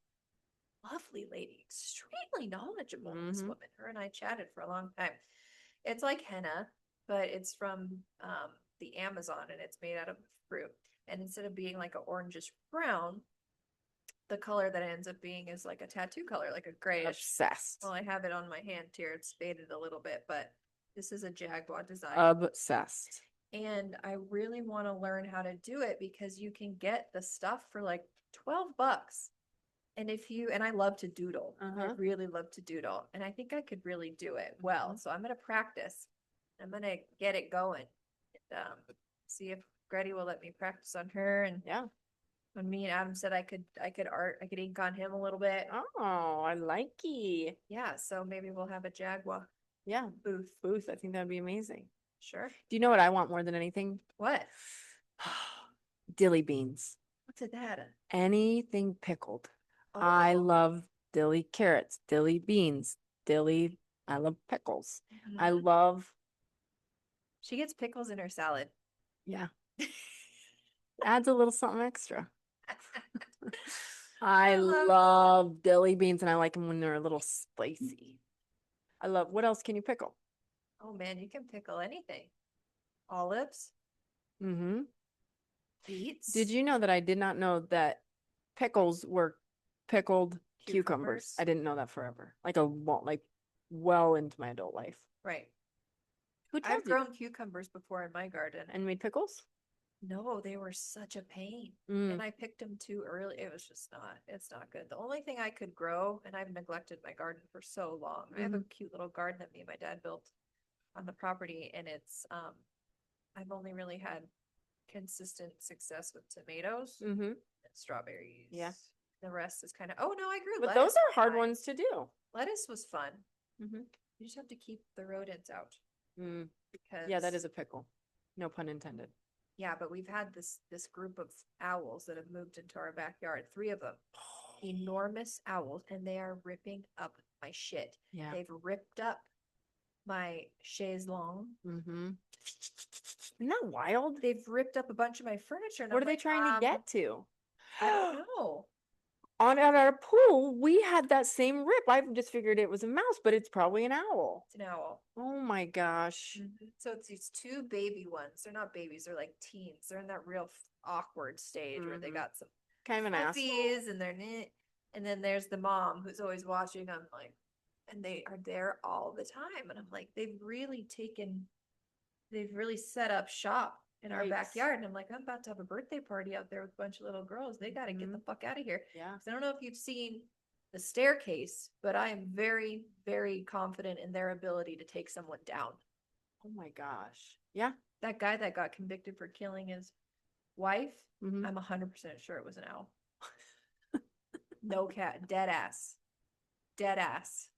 lovely lady, extremely knowledgeable. This woman, her and I chatted for a long time. It's like henna, but it's from the Amazon and it's made out of fruit. And instead of being like an orangish brown, the color that it ends up being is like a tattoo color, like a grayish. Obsessed. Well, I have it on my hand here. It's faded a little bit, but this is a Jagua design. Obsessed. And I really want to learn how to do it because you can get the stuff for like $12. And I love to doodle. I really love to doodle. And I think I could really do it well. So I'm going to practice. I'm going to get it going. And, see if Gretty will let me practice on her. And when me and Adam said I could ink on him a little bit. Oh, I like it. Yeah, so maybe we'll have a Jagua. Yeah, booth. I think that'd be amazing. Sure. Do you know what I want more than anything? What? Dilly beans. What's that? Anything pickled. Oh. I love dilly carrots, dilly beans, I love pickles. I love. She gets pickles in her salad. Yeah. Adds a little something extra. I love dilly beans and I like them when they're a little spicy. What else can you pickle? Oh man, you can pickle anything. Olives. Beets. Did you know that I did not know that pickles were pickled cucumbers? I didn't know that forever. Like well into my adult life. Right. Who told I've grown cucumbers before in my garden. And made pickles? No, they were such a pain. Mm. And I picked them too early. It was just not, it's not good. The only thing I could grow, and I've neglected my garden for so long. I have a cute little garden that me and my dad built on the property, and it's I've only really had consistent success with tomatoes Mm-hmm. and strawberries. Yeah. The rest is kind of, oh no, I grew But lettuce. those are hard fine. ones to do. Lettuce was fun. Mm-hmm. You just have to keep the rodents out Mm. because Yeah, that is a pickle. No pun intended. yeah, but we've had this group of owls that have moved into our backyard, 3 of them. Enormous owls, and they are ripping up my shit. Yeah. They've ripped up my chaise longue. Mm-hmm. Isn't that wild? They've ripped up a bunch of my furniture. And What I'm are they like, trying to get to? I don't know. On at our pool, we had that same rip. I just figured it was a mouse, but it's probably an owl. It's an owl. Oh my gosh. So it's these 2 baby ones. They're not babies. They're like teens. They're in that real awkward stage where they got some Kind of an asshole. puppies and they're knit. And then there's the mom who's always watching. I'm like, and they are there all the time. And I'm like, they've really set up shop in our Yikes. backyard. And I'm like, I'm about to have a birthday party out there with a bunch of little girls. They got to get the fuck out of here. Yeah. 'Cause I don't know if you've seen the staircase, but I am very, very confident in their ability to take someone down. Oh my gosh. Yeah. That guy that got convicted for killing his wife, Mhm. I'm 100% sure it was an owl. No cat, dead ass. Dead ass.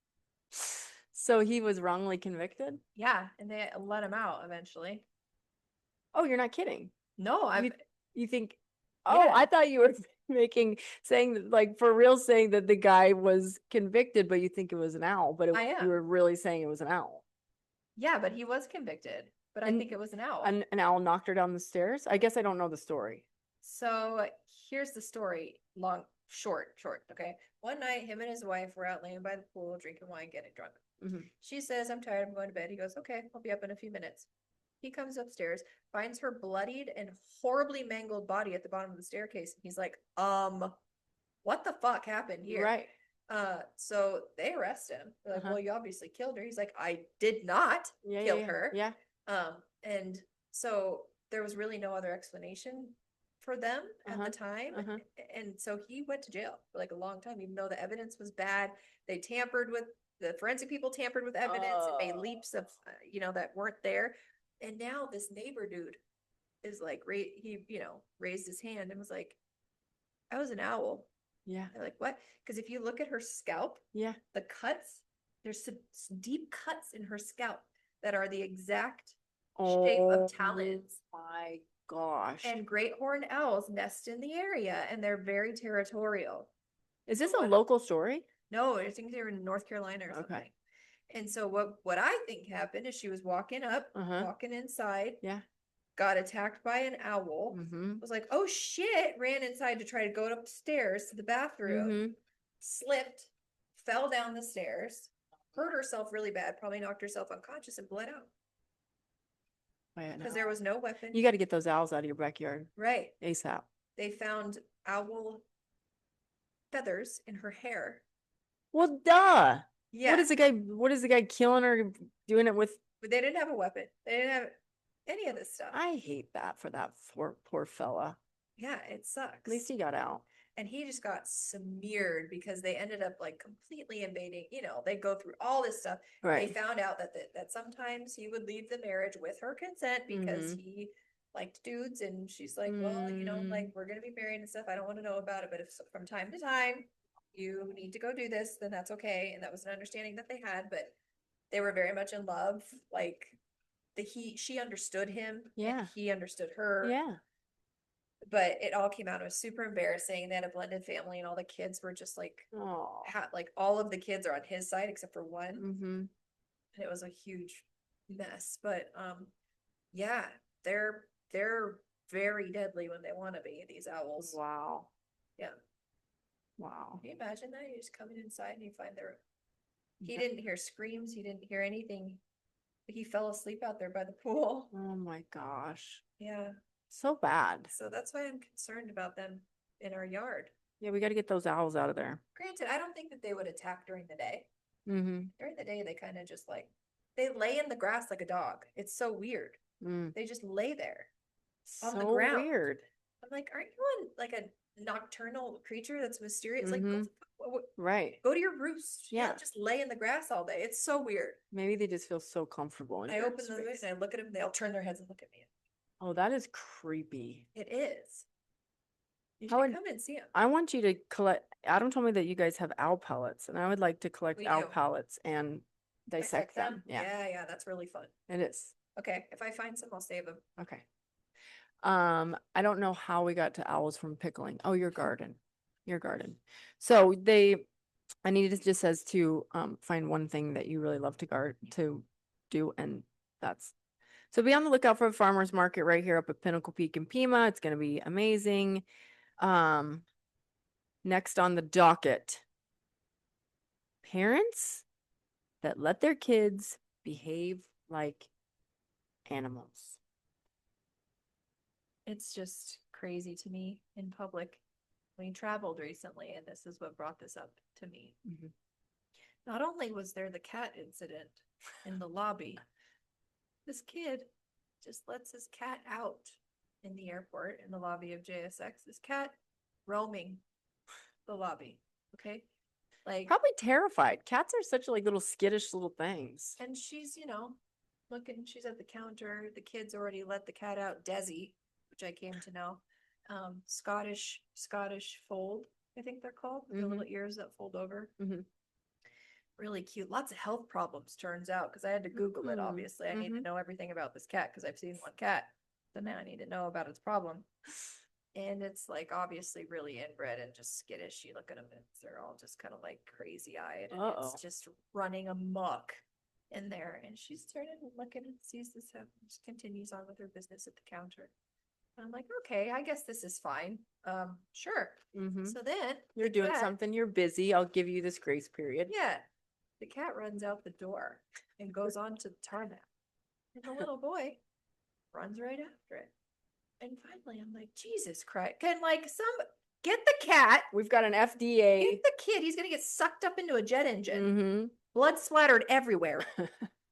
So he was wrongly convicted? Yeah, and they let him out eventually. Oh, you're not kidding. No, You think, oh, Yeah. I thought you were saying that, like for real, saying that the guy was convicted, but you think it was an owl, but I am. you were really saying it was an owl. Yeah, but he was convicted. But I think it was an owl. An owl knocked her down the stairs? I guess I don't know the story. So here's the story. Short. Okay. One night, him and his wife were out laying by the pool, drinking wine, getting drunk. She says, I'm tired, I'm going to bed. He goes, okay, I'll be up in a few minutes. He comes upstairs, finds her bloodied and horribly mangled body at the bottom of the staircase. And he's like, what the fuck happened here? Right. So they arrest him. They're like, well, you obviously killed her. He's like, I did not kill her. Yeah. And so there was really no other explanation for them at the time. And so he went to jail for like a long time, even though the evidence was bad. The forensic people tampered with evidence and made leaps of, that weren't there. And now this neighbor dude is like, he raised his hand and was like, I was an owl. Yeah. They're like, what? Because if you look at her scalp, the cuts, there's some deep cuts in her scalp that are the exact shape of talons. Oh my gosh. And great horned owls nest in the area, and they're very territorial. Is this a local story? No, I think they're in North Carolina or something. Okay. And so what I think happened is she was walking up, walking inside. Yeah. Got attacked by an owl. Was like, oh shit, ran inside to try to go upstairs to the bathroom. Slipped, fell down the stairs, hurt herself really bad, probably knocked herself unconscious and bled out. Because there was no weapon. You got to get those owls out of your backyard. Right. ASAP. They found owl feathers in her hair. Well, duh. Yeah. What is the guy killing her, doing it with? But they didn't have a weapon. They didn't have any of this stuff. I hate that for that poor fella. Yeah, it sucks. At least he got out. And he just got smeared because they ended up like completely invading, they go through all this stuff. Right. They found out that sometimes he would leave the marriage with her consent because he liked dudes. And she's like, well, like we're going to be married and stuff. I don't want to know about it. But if from time to time you need to go do this, then that's okay. And that was an understanding that they had, but they were very much in love. Like she understood him. Yeah. And he understood her. Yeah. But it all came out. It was super embarrassing. They had a blended family, and all the kids were just like, like all of the kids are on his side except for one. And it was a huge mess. But yeah, they're very deadly when they want to be. These owls. Wow. Yeah. Wow. Can you imagine that? You just come inside and you find he didn't hear screams. He didn't hear anything. He fell asleep out there by the pool. Oh my gosh. Yeah. So bad. So that's why I'm concerned about them in our yard. Yeah, we got to get those owls out of there. Granted, I don't think that they would attack during the day. During the day, they kind of just they lay in the grass like a dog. It's so weird. They just lay there. on the So ground. weird. I'm like, aren't you on like a nocturnal creature that's mysterious? Like, Mhm. Right. go to your roost. You Yeah. don't just lay in the grass all day. It's so weird. Maybe they just feel so comfortable in I your open the space. and I look at them. They all turn their heads and look at me. Oh, that is creepy. It is. You I should would, come and see them. I want you to collect. Adam told me that you guys have owl pellets, and I would like to collect We owl do. pellets and dissect them. Yeah, Yeah, that's really fun. it is. Okay, if I find some, I'll save them. Okay. I don't know how we got to owls from pickling. Oh, your garden. Your garden. So I need it just says to find one thing that you really love to do, and that's so be on the lookout for a farmer's market right here up at Pinnacle Peak in Pima. It's gonna be amazing. Next on the docket, parents that let their kids behave like animals. It's just crazy to me in public. We traveled recently, and this is what brought this up to me. Mhm. Not only was there the cat incident in the lobby, this kid just lets his cat out in the airport in the lobby of JSX. This cat roaming the lobby. Okay. Like, Probably terrified. Cats are such like little skittish little things. and she's, looking, she's at the counter. The kids already let the cat out. Desi, which I came to know. Scottish fold, I think they're called. The little ears that fold over. Mhm. Really cute. Lots of health problems, turns out, because I had to Google it, obviously. I need to know everything about this cat because I've seen one cat. So now I need to know about its problem. And it's like obviously really inbred and just skittish. You look at them and they're all just kind of like crazy eyed. And it's just running amok in there. And she's turning and looking and sees this happen. Just continues on with her business at the counter. And I'm like, okay, I guess this is fine. Sure. So then You're doing something, you're busy. I'll give you this grace period. yeah, the cat runs out the door and goes on to the tarmac. And the little boy runs right after it. And finally, I'm like, Jesus Christ. Can get the cat, We've got an FDA. get the kid. He's going to get sucked up into a jet engine. Blood splattered everywhere.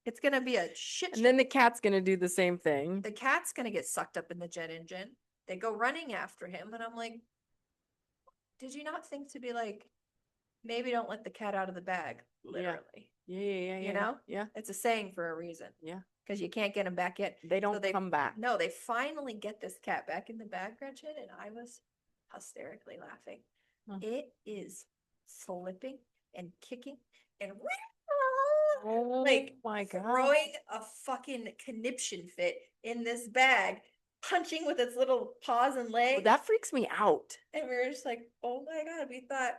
It's going to be a shit. And then the cat's going to do the same thing. The cat's going to get sucked up in the jet engine. They go running after him. And I'm like, did you not think to be like, maybe don't let the cat out of the bag, literally. Yeah. You know? Yeah. It's a saying for a reason. Yeah. Because you can't get them back in. They don't come back. No, they finally get this cat back in the bag, Gretchen, and I was hysterically laughing. It is flipping and kicking and like my God. throwing a fucking conniption fit in this bag, punching with its little paws and legs. Well, that freaks me out. And we were just like, oh my God. We thought,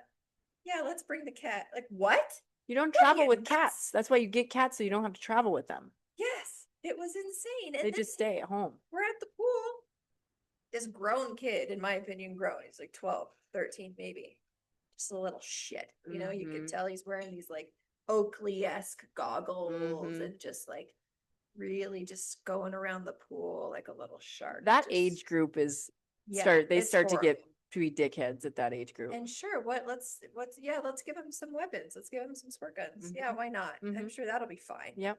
yeah, let's bring the cat. Like, what? You don't travel with cats. That's why you get cats so you don't have to travel with them. Yes, it was insane. And they just stay at home. We're at the pool. This grown kid, in my opinion, grown. He's like 12, 13, maybe. Just a little shit. You know, you could tell he's wearing these like Oakley-esque goggles and just like really just going around the pool like a little shark. That age group is they start to get to be dickheads at that age group. And sure, let's give him some weapons. Let's give him some squirt guns. Yeah, why not? I'm sure that'll be fine. Yep.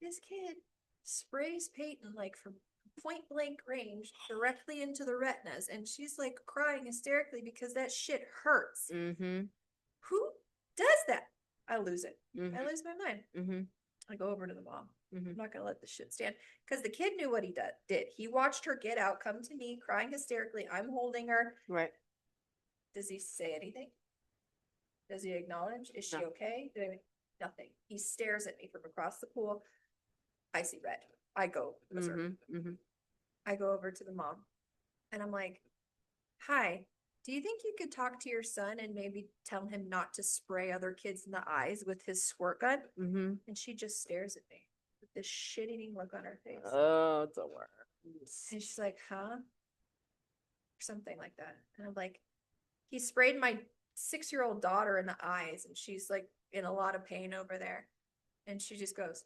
This kid sprays Peyton like from point blank range directly into the retinas, and she's like crying hysterically because that shit hurts. Who does that? I lose it. I lose my mind. I go over to the mom. I'm not gonna let this shit stand because the kid knew what he did. He watched her get out, come to me, crying hysterically. I'm holding her. Right. Does he say anything? Does he acknowledge? Is she okay? Nothing. He stares at me from across the pool. I see red. I go. I go over to the mom and I'm like, hi, do you think you could talk to your son and maybe tell him not to spray other kids in the eyes with his squirt gun? And she just stares at me with this shit-eating look on her face. Oh, it's a word. And she's like, huh? Or something like that. And I'm like, he sprayed my 6-year-old daughter in the eyes and she's like in a lot of pain over there. And she just goes,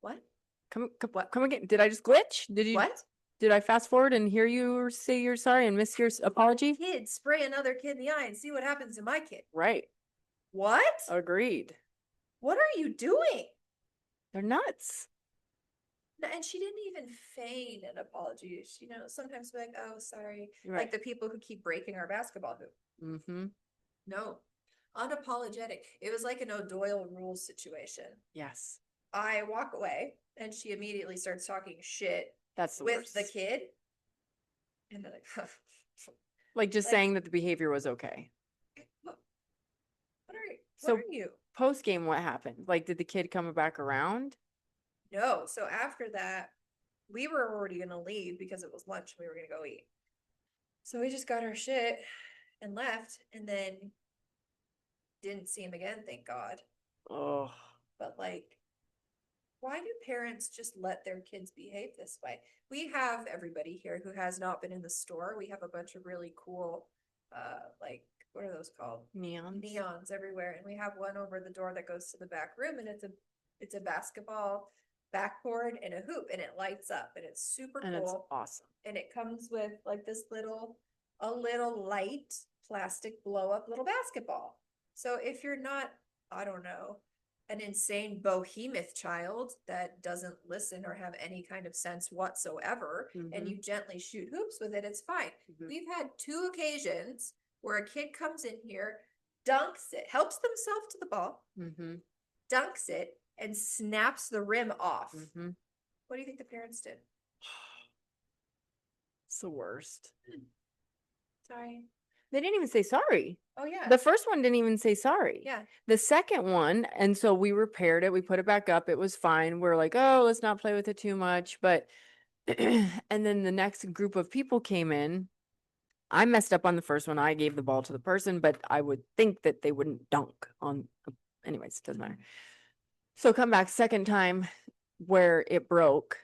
What? Come again. Did I just glitch? Did you? What? Did I fast forward and hear you say you're sorry and miss your apology? Kid, spray another kid in the eye and see what happens to my kid. Right. What? Agreed. What are you doing? They're nuts. And she didn't even feign an apology. She, sometimes be like, "Oh, sorry," Right. like the people who keep breaking our basketball hoop. Mm-hmm. No, unapologetic. It was like an O'Doyle rules situation. Yes. I walk away, and she immediately starts talking shit That's the with the worst. kid, and they're like, Like just like, saying that the behavior was okay. what are you? What So are you? post game, what happened? Like, did the kid come back around? No. So after that, we were already gonna leave because it was lunch. We were gonna go eat. So we just got our shit and left, and then didn't see him again, thank God. Oh, But like, why do parents just let their kids behave this way? We have everybody here who has not been in the store. We have a bunch of really cool, like, what are those called? neons. Neons everywhere, and we have one over the door that goes to the back room, and it's a basketball backboard and a hoop, and it lights up, and it's super And it's cool. awesome. And it comes with like this a little light plastic blow up little basketball. So if you're not, I don't know, an insane behemoth child that doesn't listen or have any kind of sense whatsoever, and you gently shoot hoops with it, it's fine. We've had 2 occasions where a kid comes in here, dunks it, helps themselves to the ball, dunks it, and snaps the rim off. What do you think the parents did? It's the worst. Sorry. They didn't even say sorry. Oh yeah. The first one didn't even say sorry. Yeah. The second one, and so we repaired it. We put it back up. It was fine. We're like, oh, let's not play with it too much. But, and then the next group of people came in. I messed up on the first one. I gave the ball to the person, but I would think that they wouldn't dunk on. Anyways, it doesn't matter. So come back second time where it broke,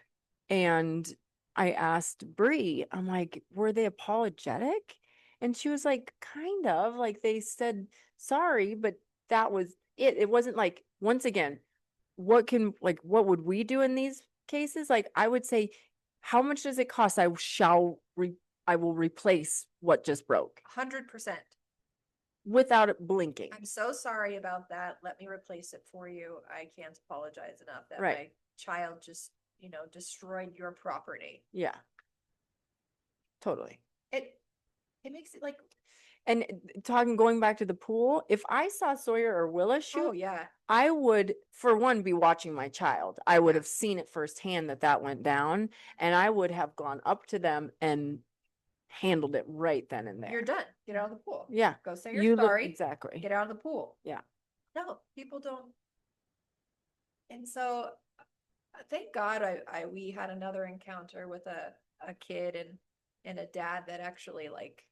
and I asked Bree, I'm like, were they apologetic? And she was like, kind of. Like they said sorry, but that was it. It wasn't like, once again, what would we do in these cases? Like I would say, how much does it cost? I will replace what just broke 100%. without it blinking. I'm so sorry about that. Let me replace it for you. I can't apologize enough that Right. my child just, destroyed your property. Yeah. Totally. It makes it like, And going back to the pool, if I saw Sawyer or Willa shoot, oh yeah. I would, for one, be watching my child. I would Yeah. have seen it firsthand that went down, and I would have gone up to them and handled it right then and there. You're done. Get out of the pool. Yeah. Go say you're sorry. Exactly. Get out of the pool. Yeah. No, people don't. And so thank God we had another encounter with a kid and a dad that actually like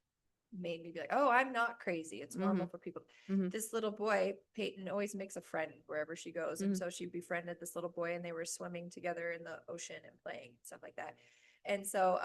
made me be like, oh, I'm not crazy. It's normal for people. This little boy, Peyton, always makes a friend wherever she goes. And so she befriended this little boy, and they were swimming together in the ocean and playing, stuff like that. And so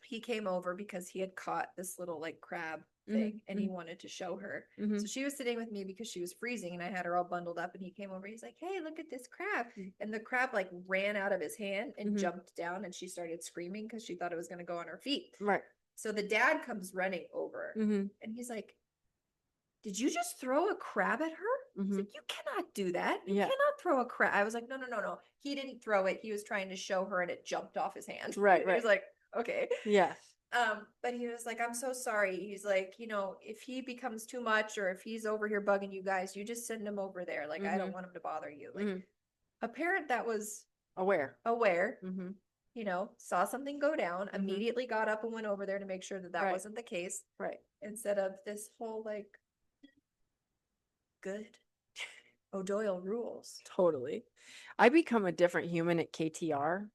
he came over because he had caught this little like crab thing, and he wanted to show her. So she was sitting with me because she was freezing, and I had her all bundled up, and he came over. He's like, hey, look at this crab. And the crab like ran out of his hand and jumped down, and she started screaming because she thought it was going to go on her feet. Right. So the dad comes running over, and he's like, did you just throw a crab at her? He's like, you cannot do that. You cannot throw a crab. I was like, no. He didn't throw it. He was trying to show her, and it jumped off his hand. Right. He was like, okay. Yeah. But he was like, I'm so sorry. He's like, if he becomes too much, or if he's over here bugging you guys, you just send him over there. Like, I don't want him to bother you. Like a parent that was aware, saw something go down, immediately got up and went over there to make sure that wasn't the case. Right. Instead of this whole like, good O'Doyle rules. Totally. I become a different human at KTR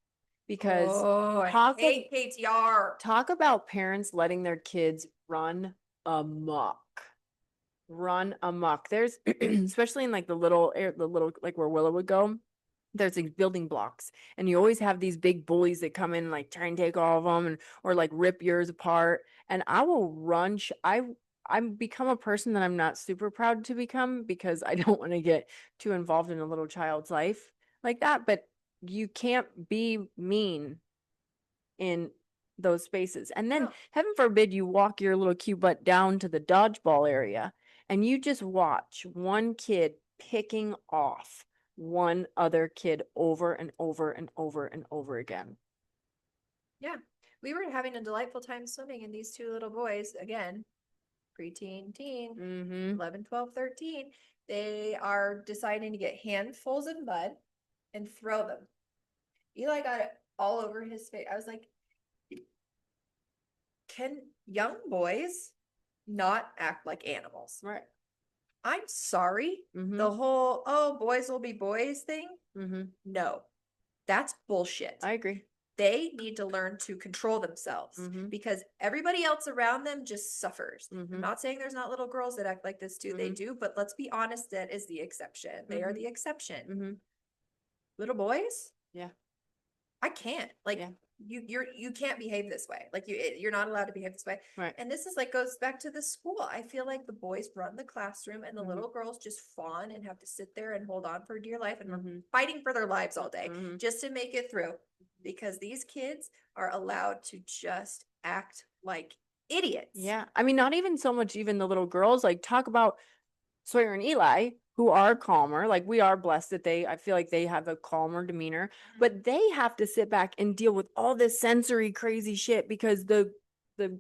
because I hate KTR. Talk about parents letting their kids run amok. There's especially in like the little like where Willow would go. There's like building blocks, and you always have these big bullies that come in and like try and take all of them, or like rip yours apart. And I will run. I'm become a person that I'm not super proud to become, because I don't want to get too involved in a little child's life like that. But you can't be mean in those spaces. And then heaven forbid you walk your little cute butt down to the dodgeball area, and you just watch one kid picking off one other kid over and over and over and over again. Yeah. We were having a delightful time swimming, and these two little boys, again, preteen, teen, Mm-hmm. 11, 12, 13, they are deciding to get handfuls of mud and throw them. Eli got it all over his face. I was like, can young boys not act like animals? Right. I'm sorry. Mm-hmm. The whole, oh, boys will be boys thing. Mm-hmm. No, that's bullshit. I agree. They need to learn to control themselves Mm-hmm. because everybody else around them just suffers. Mm-hmm. I'm not saying there's not little girls that act like this too. They Mhm. do, but let's be honest, that is the exception. They are Mhm. the exception. Mm-hmm. Little boys, Yeah. I can't. Like Yeah. you can't behave this way. Like you're not allowed to behave this way. Right. And this is like goes back to the school. I feel like the boys run the classroom and the Mhm. little girls just fawn and have to sit there and hold on for dear life and are Mhm. fighting for their lives all day Mhm. just to make it through because these kids are allowed to just act like idiots. Yeah. I mean, not even so much even the little girls, like talk about Sawyer and Eli, who are calmer. Like we are blessed that I feel like they have a calmer demeanor, but they have to sit back and deal with all this sensory crazy shit because the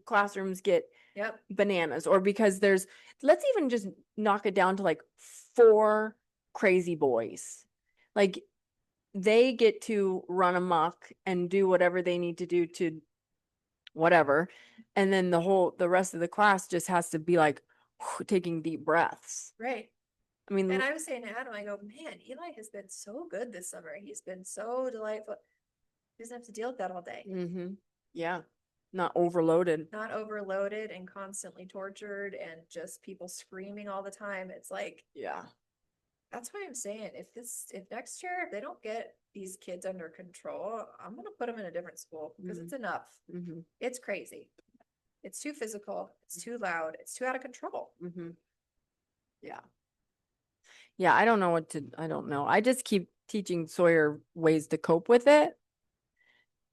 classrooms get Yep. bananas, or because let's even just knock it down to like 4 crazy boys. Like they get to run amok and do whatever they need to do to whatever. And then the rest of the class just has to be like taking deep breaths. Right. I mean, And I was saying to Adam, I go, man, Eli has been so good this summer. He's been so delightful. He doesn't have to deal with that all day. mm-hmm. Yeah. Not overloaded. Not overloaded and constantly tortured and just people screaming all the time. It's like, Yeah. that's why I'm saying if next year, if they don't get these kids under control, I'm gonna put them in a different school because it's enough. Mm-hmm. It's crazy. It's too physical. It's too loud. It's too out of control. Mm-hmm. Yeah. Yeah. I don't know. I just keep teaching Sawyer ways to cope with it.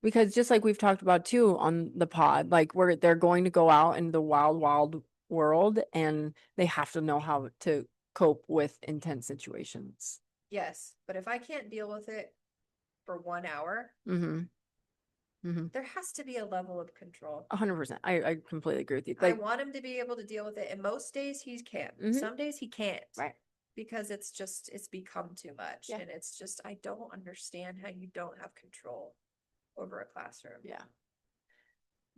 Because just like we've talked about too on the pod, like where they're going to go out in the wild, wild world and they have to know how to cope with intense situations. Yes, but if I can't deal with it for 1 hour, Mm-hmm. Mm-hmm. there has to be a level of control. 100%. I completely agree with you. I Like, want him to be able to deal with it. And most days he can. Mhm. Some days he can't. right. Because it's become too much. Yeah. And it's just, I don't understand how you don't have control over a classroom. Yeah.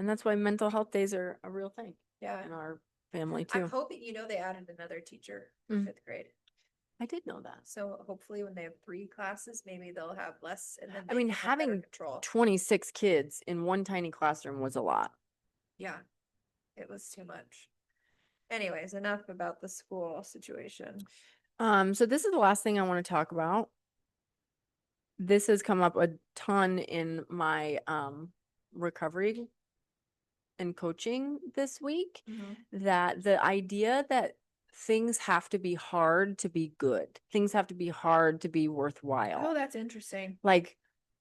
And that's why mental health days are a real thing Yeah. in our family I'm too. hoping, they added another teacher for Mm. 5th grade. I did know that. So hopefully when they have 3 classes, maybe they'll have less and then I mean, they can have better having control. 26 kids in one tiny classroom was a lot. Yeah. It was too much. Anyways, enough about the school situation. So this is the last thing I want to talk about. This has come up a ton in my recovery and coaching this week, that the idea that things have to be hard to be good. Things have to be hard to be worthwhile. Oh, that's interesting. Like,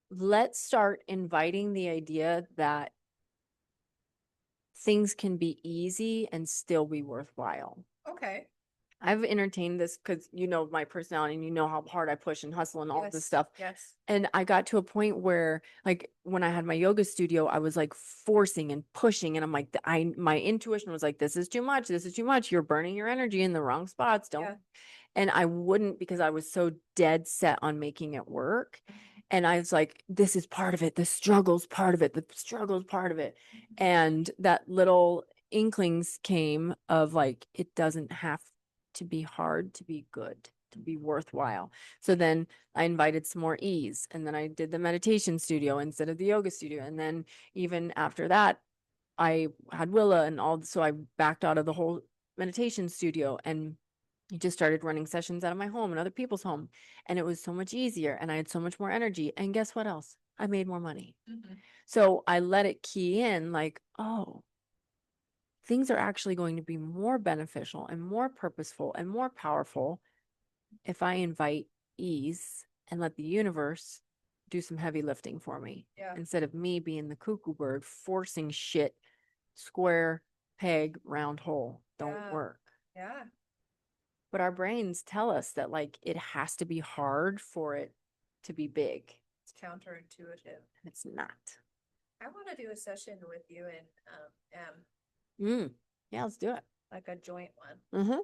let's start inviting the idea that things can be easy and still be worthwhile. Okay. I've entertained this because my personality and how hard I push and hustle and all this stuff. Yes. And I got to a point where, like, when I had my yoga studio, I was like forcing and pushing, and I'm like, my intuition was like, this is too much. This is too much. You're burning your energy in the wrong spots. Don't. Yeah. And I wouldn't, because I was so dead set on making it work. And I was like, this is part of it. The struggle's part of it. The struggle's part of it. And that little inklings came of like, it doesn't have to be hard to be good, to be worthwhile. So then I invited some more ease, and then I did the meditation studio instead of the yoga studio. And then even after that, I had Willa and all, so I backed out of the whole meditation studio and just started running sessions out of my home and other people's home. And it was so much easier, and I had so much more energy. And guess what else? I made more money. So I let it key in like, oh, things are actually going to be more beneficial and more purposeful and more powerful if I invite ease and let the universe do some heavy lifting for me. Yeah. Instead of me being the cuckoo bird forcing shit, square peg, round hole. Don't work. Yeah. But our brains tell us that like it has to be hard for it to be big. It's counterintuitive. And it's not. I want to do a session with you and Yeah, let's do it. like a joint one. Mm-hmm.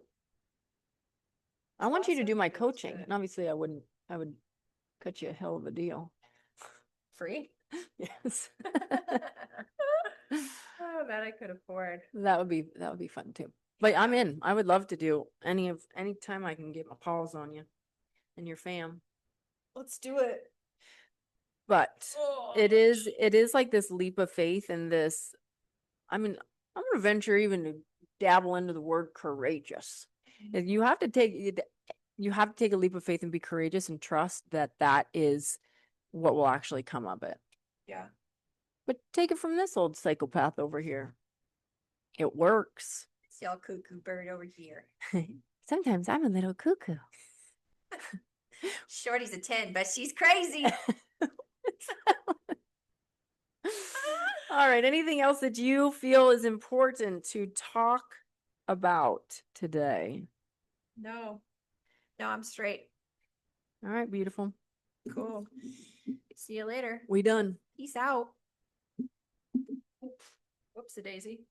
I want you to do my Awesome. coaching. And obviously I would cut you a hell of a deal. Free? Yes. Oh, that I could afford. That would be fun too. But I'm in. I would love to do any time I can get my paws on you and your fam. Let's do it. But Oh. it is like this leap of faith in this. I mean, I'm gonna venture even to dabble into the word courageous. You have to take a leap of faith and be courageous and trust that that is what will actually come of it. Yeah. But take it from this old psychopath over here. It works. See y'all cuckoo bird over here. Sometimes I'm a little cuckoo. Shorty's a 10, but she's crazy. All right. Anything else that you feel is important to talk about today? No. No, I'm straight. All right. Beautiful. Cool. See you later. We done. Peace out. Whoops a daisy.